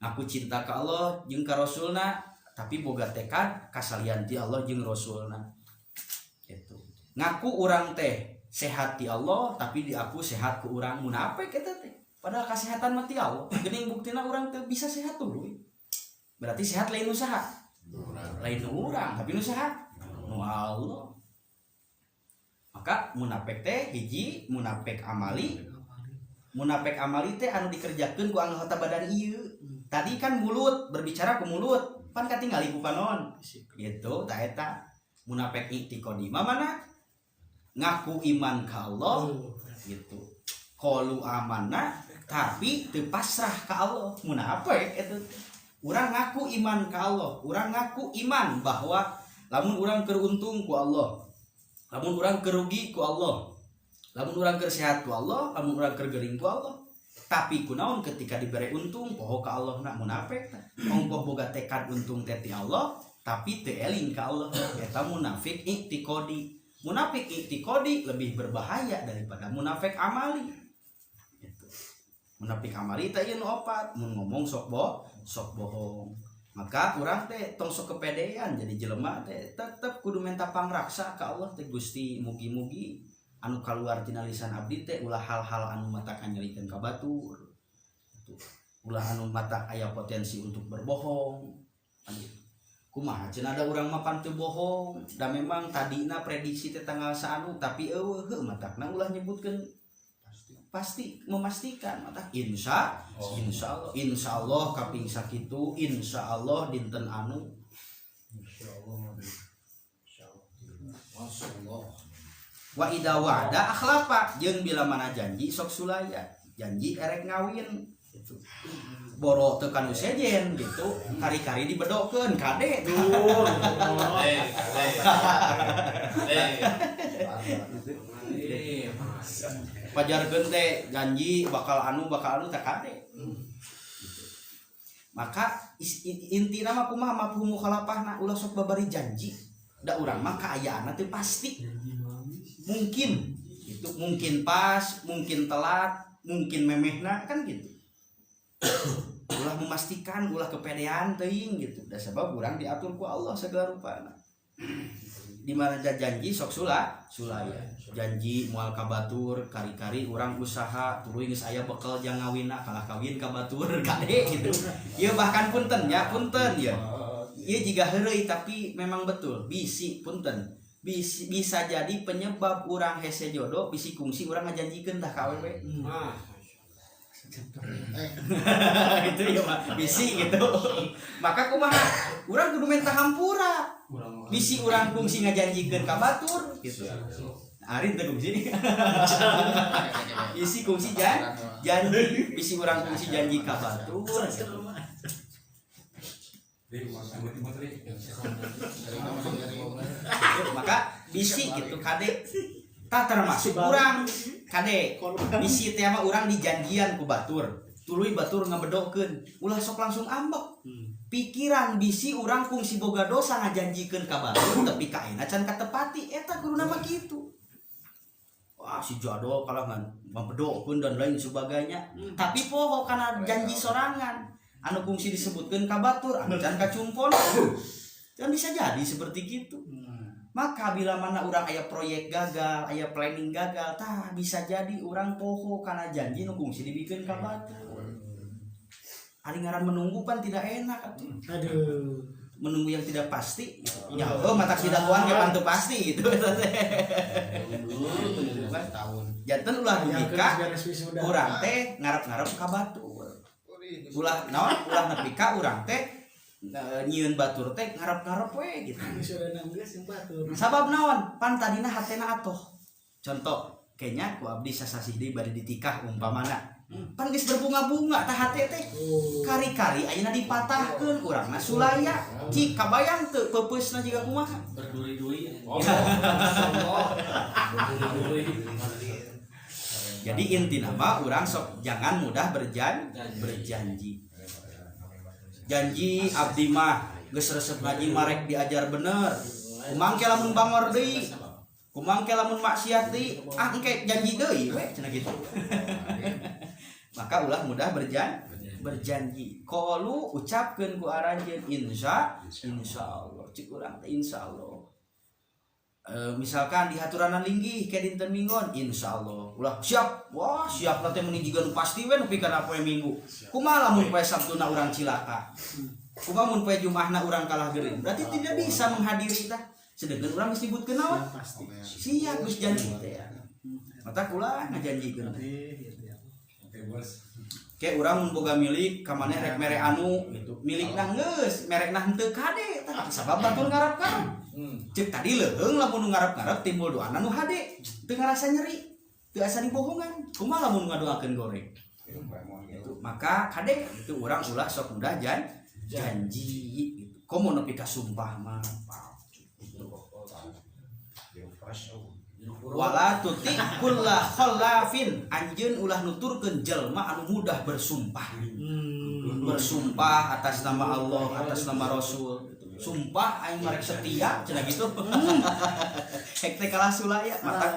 Ngaku cinta ka Allah jeung ka Rasulna tapi boga tekad kasalian ti Allah jeung Rasulna. Gitu. Ngaku urang teh sehat ti Allah tapi diaku sehat ku urang munafik eta teh. Padahal kesehatan mati Allah. Geuning buktina urang teh bisa sehat tuluy. Berarti sehat lain usaha. Lain urang tapi nu sehat nu Allah. Maka munafik teh hiji munafik amali. Munafik amali teh anu dikerjakeun ku anggota badan ieu. Tadi kan mulut berbicara ku mulut. Pan katingali ku kanon gitu tah eta munafik i'tiqadi mana ngaku iman ka Allah gitu qalu amanna tapi teu pasrah ka Allah munafik eta urang ngaku iman ka Allah urang ngaku iman bahwa lamun urang keur untung ku Allah lamun urang keur rugi ku Allah lamun urang keur sehat ku Allah lamun urang keur geuring ku Allah. Tapi kunaon ketika diberi untung poho ka Allah na munafik ongkoh boga tekad untung teh ti Allah tapi teu eling ka Allah eta munafik i'tiqadi. Munafik i'tiqadi lebih berbahaya daripada munafik amali. Gitu. Munafik amali teh ieu nu opat mun ngomong sok bohong. Maka urang teh tong sok kepedean jadi jelema teh tetep kudu minta pangraksa ka Allah teh Gusti mugi-mugi anu kaluar tina lisan abdi teh ulah hal-hal anu matak nyalikeun ka batur. Ulah anu matak aya potensi untuk berbohong. Kumaha cenah ada urang mah pan teu bohong, da memang tadina prediksi teh tanggal saanu tapi eueuh matakna ulah nyebutkeun pasti memastikan matak insyaallah kaping sakitu insyaallah dinten anu insyaallah masyaallah. Wa idza wa'ada akhlafa jeung bila mana janji sok sulaya janji erek ngawin gitu. Boro teu kanu sejen gitu kari-kari dibedokeun kade tuh pajarkeun teh janji bakal anu teh kade. Maka intina mah kumaha mafhum mukhalafahna ulah sok babari janji da urang mah kaayaanna teu pasti. Mungkin itu mungkin pas, mungkin telat, mungkin memehna kan gitu. Ulah memastikan, ulah kepedean teuing gitu. Da sebab urang diatur ku Allah segala rupana. di mana janji sok sulaya janji moal ka batur kari-kari urang usaha tuluy geus aya bekal jang ngawinna kalah kawin ka batur kade gitu. Ieu bahkan punten ya ieu jiga heureuy tapi memang betul bisi punten bisa jadi penyebab urang hese jodoh bisi kungsi urang ngajanjikeun tah ka awewe. Itu ya Pak, bisi gitu. Maka kumaha urang kudu menta hampura. Bisi urang kungsi ngajanjikeun ka batur gitu. Ari teh kungsi. Bisi kungsi janji, bisi urang kungsi janji ka batur. Maka bisi gitu kade tak termasuk urang kade bisi teh mah urang dijanjian ku batur tuluy batur ngabedokeun ulah sok langsung ambek pikiran bisi urang kungsi boga dosa ngajanjikeun ka batur tapi kaena can katepati eta kuduna mah kitu. Wah si jodoh kalangan ngabedokeun dan lain sebagainya tapi poho kana janji sorangan anu kungsi disebutkeun ka batur anu can kacumpon dan bisa jadi seperti gitu. Maka bila mana urang aya proyek gagal, aya planning gagal, tah bisa jadi urang poho kana janji nu kungsi dibikeun ka batur. Ari ngaran menunggu kan tidak enak atuh. Aduh. Menunggu yang tidak pasti. Ya mata sidaguan ge pantu pasti gitu. Janten ulah dubika urang teh ngarep-ngarep ka batur. Ulah naon ulah nepi ka urang teh nyieun batur teh ngarep-ngarep we gitu. Sabab naon? Pan tadina hatena atoh. Contoh, kenya ku abdi sasasi deui bari ditikah umpamana. Pan geus berbunga-bunga tah hate teh. Kari-kari ayeuna dipatahkeun urangna sulaya. Cik kabayang teu peupeusna jiga kumaha? Berduri-duri. Jadi intina mah urang sok jangan mudah berjanji. Janji abdi mah geus resep ngaji marek diajar bener. Kumangke lamun bangor deui. Kumangke lamun maksiat deui, engke janji deui we cenah gitu. Maka ulah mudah berjanji. Qalu ucapkeun ku aranjeun insyaallah. Cik urang teh insyaallah. Misalkan di haturanan linggih ke dinten minggon insyaallah ulah siap wah siap nanti meni jiga nu pasti we nepi kana poe minggu kumaha lamun poe sabtuna urang cilaka kumaha mun poe jumaahna urang kalah geureum berarti tidak bisa menghadiri tah sedengkeun urang geus nyebutkeun naon siap geus janji teh mata kula ngajanjikeun ke urang mun boga milik ka maneh rek mere anu gitu milikna geus merekna henteu kade tah sabab batur ngarap-ngarap cek tadi leheung lamun ngarep-ngarep timbul doana nu hade teu ngarasa nyeri teu asa dibohongan kumaha lamun ngadoakeun goreng itu maka kade itu urang ulah sok mudah janji gitu komo nepi ka sumpah mah wala tuti kullah khallafin anjeun ulah nuturkeun jelma anu mudah bersumpah atas nama Allah atas nama Rasul sumpah aing marek setia cenah gitu hek teh kalah sulaya mata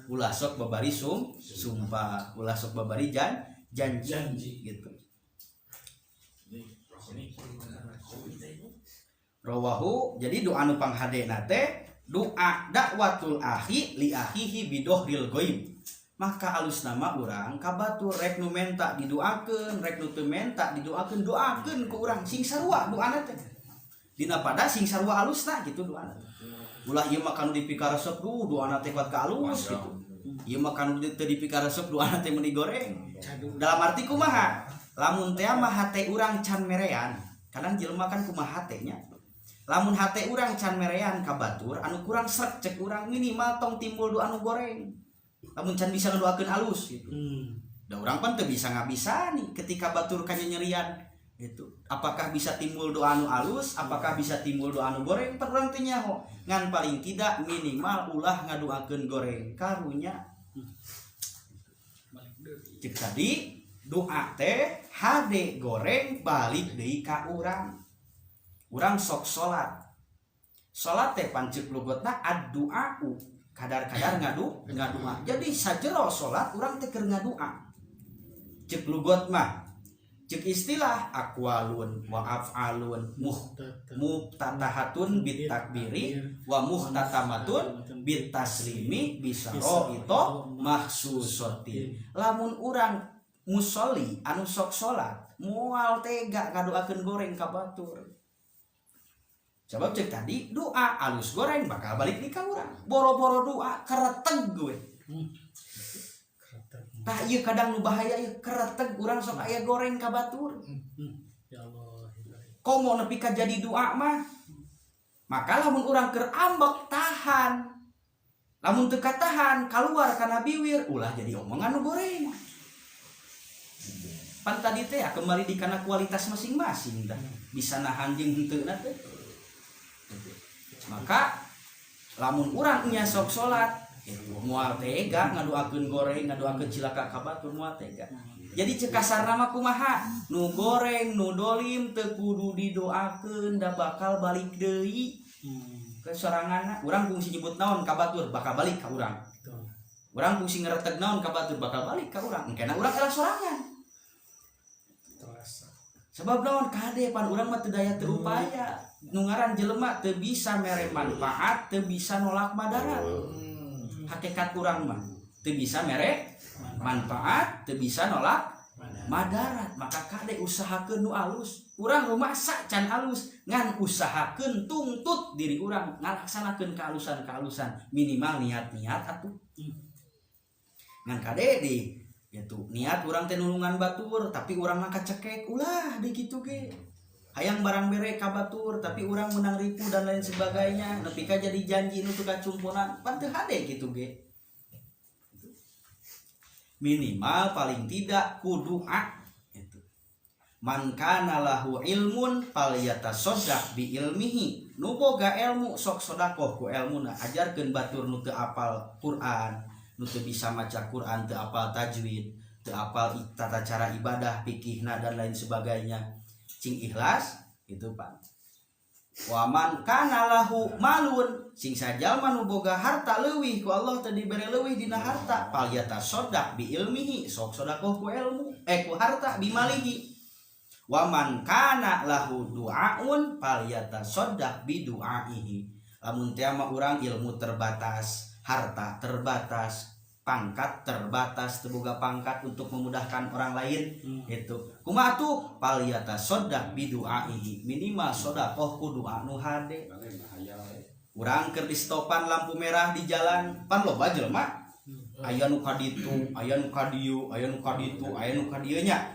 ulah sok babari sumpah ulah sok babari janji gitu rawahu jadi doa nu panghadena teh doa dakwatul akhi li akhihi bidohril ghaib maka alus nama urang ka batur rek nu menta didoakeun rek nu teu menta didoakeun doakeun ku urang sing sarua doana teh dina pada sing sarua alusna gitu doana. Ulah ieu mah kanu dipikaresep doana teh kuat ka alus gitu. Ieu mah kanu teu dipikaresep doana teh meuni goreng. Dalam arti kumaha? Lamun teh mah hate urang can merean. Kadang jelema kan kumaha hatenya. Lamun hate urang can merean ka batur anu kurang srek cek urang minimal tong timbul doa anu goreng. Lamun can bisa ngadoakeun alus gitu. Da urang pan teu bisa ngabisani ketika batur kanya nyerian. Gitu. Apakah bisa timbul doa anu alus, apakah bisa timbul doa anu goreng? Perang teh nyaho. Ngan paling tidak minimal ulah ngadoakeun goreng karunya. Cek tadi doa teh hade goreng balik deui ka urang. Urang sok salat. Salat teh panceup lugotna ad-du'au. Kadar-kadar ngadua. Jadi sajero salat urang teh keur ngadua. Cek lugot mah Cek istilah aqwalun wa af'alun muftatahatun bit takbiri wa muhtatamatun bit taslimi bisaro itu mahsusotin. Lamun urang musolli anu sok salat moal tega ngadoakeun goreng ka batur. Sebab cek tadi doa alus goreng bakal balik di ka urang. Boro-boro doa kereteg gue. Tah ieu kadang nu bahaya ieu kereteg urang sok aya goreng ka batur. Ya Allah. Komo nepi ka jadi doa mah. Maka lamun urang keur ambek tahan. Lamun teu katahan keluar kana biwir ulah jadi omongan nu goreng. Pan tadi teh kembali di kana kualitas masing-masing dah. Bisa nahan jeung henteu teh. Maka lamun urang nya sok salat moal tega ngadoakeun goreng ngadoakeun cilaka ka batur moal tega. Jadi cek kasarna mah kumaha? Nu goreng nu dolim teu kudu didoakeun da bakal balik deui. Ke soranganna urang kungsi nyebut naon ka batur bakal balik ka urang. Urang kungsi ngareteg naon ka batur bakal balik ka urang. Engkena urang ela sorangan. Sebab naon kade pan urang mah teu daya teu upaya. Nu ngaran jelema teu bisa mere manfaat, teu bisa nolak madarat. Hakikat urang mah teu bisa mere manfaat, teu bisa nolak madarat. Maka kade usahakeun nu alus. Urang rumah can alus ngan usahakeun tungtut diri urang ngalaksanakeun kehalusan-kehalusan minimal niat-niat atuh. Ngan kade di itu niat urang teh nulungan batur tapi urang mah kacekek ulah di kitu ge. Hayang barang bere ka batur tapi urang menang ripu dan lain sebagainya nepi ka jadi janji nu teu kacumpunan pan teu hade kitu ge. Minimal paling tidak kudu itu. Man kana lahu ilmun falyatasaddaq bi ilmihi. Nu boga ilmu sok sedekah ku ilmuna. Ajarkeun batur nu teu apal Quran, nu teu bisa maca Quran, teu apal tajwid, teu apal tata cara ibadah, fikihna dan lain sebagainya. Cing ikhlas itu Pak. Wa man kana lahu malun sing sajalma nu boga harta leuwih ku Allah teu dibere leuwih dina harta fal yatasaddaq bi ilmihi sok sedekah ku ilmu ku harta bi malihi. Wa man kana lahu du'aun fal yatasaddaq bi du'aihi. Lamun teh mah urang ilmu terbatas, harta terbatas, pangkat terbatas, teboga pangkat untuk memudahkan orang lain itu kumaha tuh paliyata sodak biduaihi minimal sodakoh ku doa nu hade. Urang keur di stopan lampu merah di jalan pan loba jelema aya nu kaditu aya nu kadieu aya nu kaditu aya nu kadieu nya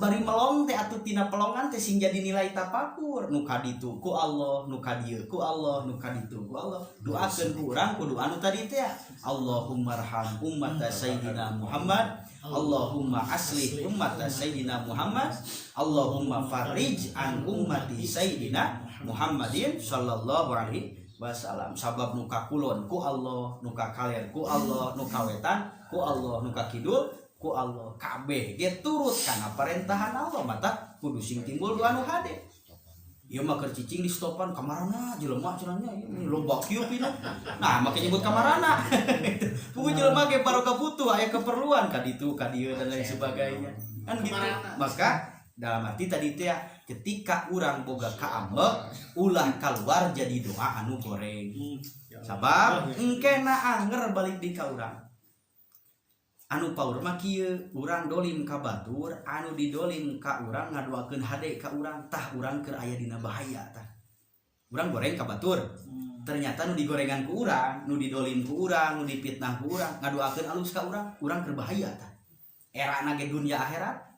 bari melong teh atuh tina pelongan teh sing jadi nilai tapakur nu kaditu ku Allah nu kadieu ku Allah nu kaditu ku Allah. Doakeun ku urang ku doa nu tadi teh Allahumma arham ummata sayyidina Muhammad Allahumma aslih ummata sayyidina Muhammad Allahumma farij an ummati sayyidina Muhammadin sallallahu alaihi wasallam. Sabab nu ka kulon ku Allah, nu ka kaler ku Allah, nu ka wetan ku Allah, nu ka kidul ku Allah. Kabeh ge turut kana parentahan Allah mata kudu sing timbul doa nu hade. Ieu mah keur cicing di stopan kamarana jelema cenanya ieu loba kieu pina. Nah make nyebut kamarana. Puguh jelema ge barokah butuh aya keperluan ka ditu ka dieu dan lain sebagainya. Kan gitu. Maka dalam arti tadi teh ketika urang boga kaambek ulah keluar jadi doa anu goreng. Sabab engkena anger balik di ka urang. Anu paur mah kieu urang dolim ka batur, anu didolim ka urang ngadoakeun hade ka urang, tah urang keur aya dina bahaya tah. Urang goreng ka batur. Ternyata nu digorengan ku urang, nu didolim ku urang, nu dipitnah ku urang, ngadoakeun alus ka urang keur bahaya tah. Erana ge dunia akhirat.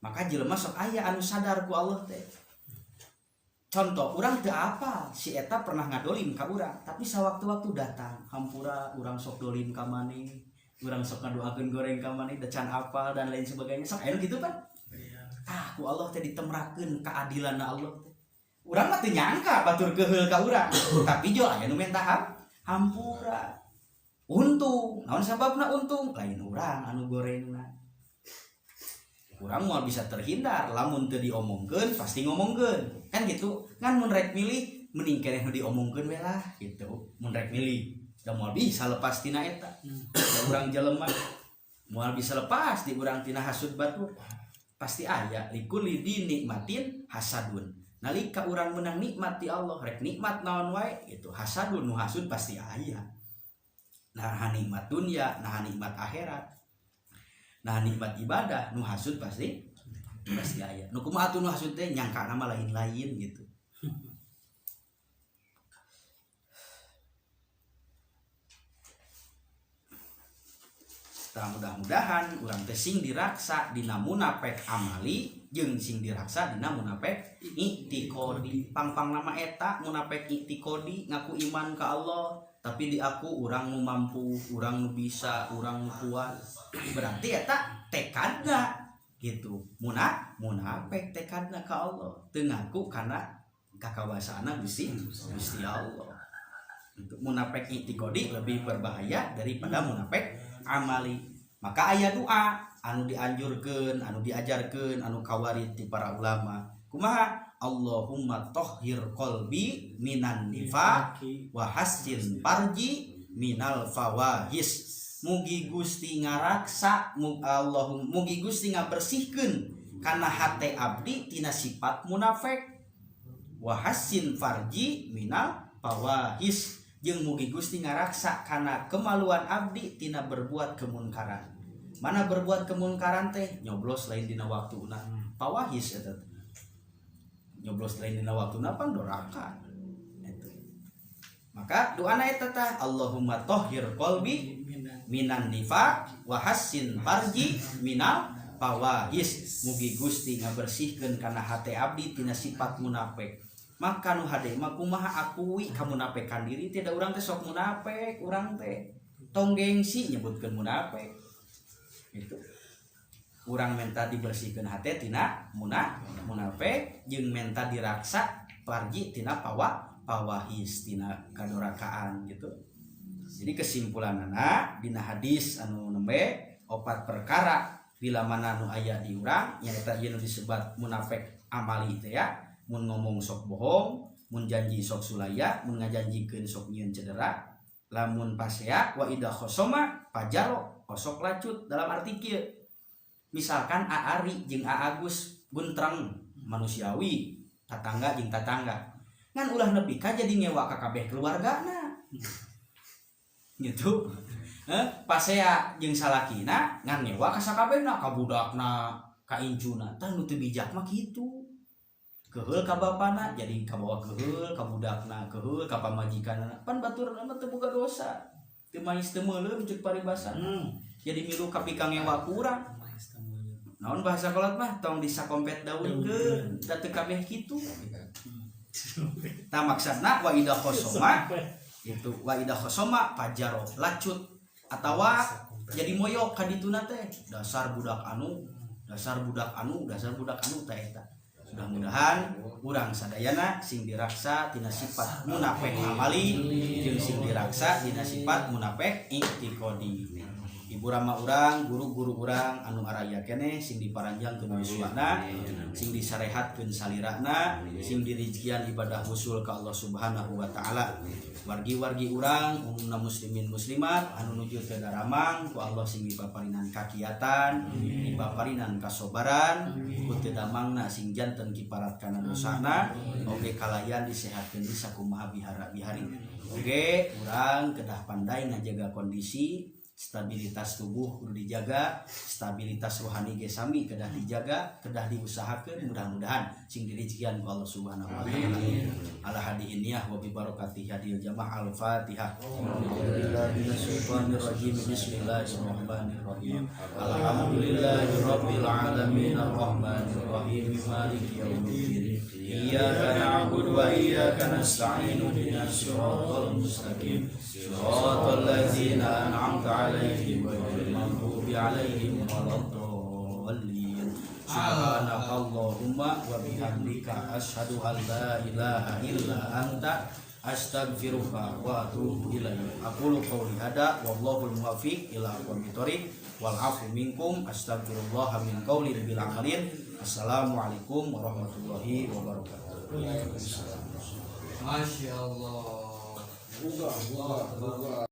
Maka jelema sok aya anu sadar ku Allah teh. Contoh urang teu apal si eta pernah ngadolim ka urang, tapi sawaktu-waktu datang hampura urang sok dolim ka maneh, urang sok ngadoakeun goreng ka maneh da can apal dan lain sebagainya. Sok aya kitu kan? Ku Allah teh ditemrakeun keadilanna Allah teh. Urang mah teu nyangka batur keheul ka urang, tapi jo aya nu menta hampura. Untung, naon sababna untung? Lain urang anu gorengna. Urang moal bisa terhindar lamun teu diomongkeun pasti ngomongkeun kan gitu kan mun rek milih mending keneh nu diomongkeun we lah gitu mun rek milih da moal bisa lepas tina eta da urang jelema moal bisa lepas di urang tina hasud batur pasti aya likulli dinikmatin hasadun. Nalika urang menang nikmat ti Allah rek nikmat naon wae itu hasadun nu hasud pasti aya. Nah nikmat dunia, nah nikmat akhirat, nah nikmat ibadah nu hasud pasti aya. Nu kumaha atuh nu hasud teh nyangka nama lain-lain gitu. Mudah-mudahan urang teh sing diraksa dina munafik amali jeung sing diraksa dina munafik i'tiqodi. Pangpang nama eta munafik i'tiqodi ngaku iman ka Allah tapi di aku urang nu mampu, urang nu bisa, urang nu kuat. Berarti eta tekadna gitu. Munafik tekadna ka Allah teu ngaku kana kakawasana Gusti Allah. Untuk munafik i'tiqodi lebih berbahaya daripada munafik amali. Maka aya doa anu dianjurkeun, anu diajarkeun, anu kawarid ti para ulama. Kumaha? Allahumma thahhir qalbi minan nifaq wa hassin farji minal fawahis. Mugi Gusti ngaraksa, mugi Gusti ngabersihkeun kana hate abdi tina sifat munafik. Wa hassin farji minal fawahis. Jeung mugi Gusti ngaraksa kana kemaluan abdi tina berbuat kemunkaran. Mana berbuat kemunkaran teh nyoblos lain dina waktuna. Pawahis eta. Nyoblos lain dina waktuna pandoraka. Eta. Maka doana eta tah Allahumma thahhir qalbi minan nifaq wa hassin farji minal pawahis. Mugi Gusti ngabersihkeun kana hate abdi tina sifat munafik. Maka nu hade mah kumaha akui kamunafikan diri tidak urang teh sok munafik, urang teh tong gengsi nyebutkeun munafik. Itu. Urang menta dibersihkeun hate tina munafik jeung menta diraksa farji tina pawahis tina kadurakaan gitu. Jadi kesimpulanana dina hadis anu nembe 4 perkara bila mana nu aya di urang nyaeta ieu nu disebut munafik amali teh ya. Mun ngomong sok bohong, mun janji sok sulaya, mun ngajanjikeun sok nyieun cedera, lamun pasea wa idza khosoma pajaro, kosok lacut dalam arti kieu. Misalkan Aari jeung Agus guntreng manusiawi, tatangga jeung tatangga. Ngan ulah nepi ka jadi nyewa ka kabeh keluargana. Gitu. Pasea jeung salakina ngan nyewa ka sakabehna, ka budakna, ka incuna. Tah nu teu bijak mah kitu. Keheul ka bapana jadi kabawa keheul ka budakna, keheul ka pamajikanna. Pan baturna mah teu boga dosa. Teu mais teu meuleum ceuk paribasan. Jadi milu ka pikang nyewa kurang. Naon bahasa kolot mah tong disakompet daunkeun, da teu kabeh kitu. Tah maksudna wa idza khosoma itu wa idza khosoma pajaro lacut atawa jadi moyok ka dituna teh. Dasar budak anu teh eta. Mudah-mudahan urang sadayana sing diraksa tina sifat munafik amali jeung sing diraksa tina sifat munafik i'tiqadi. Ibu rama urang, guru-guru urang anu araya keneh sing diparanjangkeun wiswana, sing disarehatkeun salirana, sing dirizkian ibadah husul ka Allah Subhanahu wa taala. Wargi-wargi urang umumna muslimin muslimat anu nuju teu daramang ku Allah sing dipaparinan kakiatan, dipaparinan kasobaran, ku teu damangna sing janten kiparat kana dosana, oge kalayan disehatkeun di sakumaha bihara-bihari. Oge urang kedah pandai ngajaga kondisi stabilitas tubuh kudu dijaga, stabilitas rohani ge sami kedah dijaga, kedah diusahakeun mudah-mudahan sing dirizkian ku Allah Subhanahu wa taala. Ala hadiin niyah wa bi barakati hadil jamaah al-Fatihah. Bismillahirrahmanirrahim. Alhamdulillahirabbil alamin arrahmanir rahim maliki yaumiddin. Iyyaka na'budu wa iyyaka nasta'in ihdinas siratal mustaqim. Siratal ladzina an'amta 'alaihim ghairil maghdubi 'alaihim waladdallin. Subhanakallahumma wa bihamdika asyhadu an la ilaha illa anta astaghfiruka wa atubu ilaik. Aqulu qouli hada wallahul muwaffiq ila aqwamit thoriq wal 'afwu minkum astaghfirullah min qaulin bil amalin. Assalamualaikum warahmatullahi wabarakatuh. Masya Allah.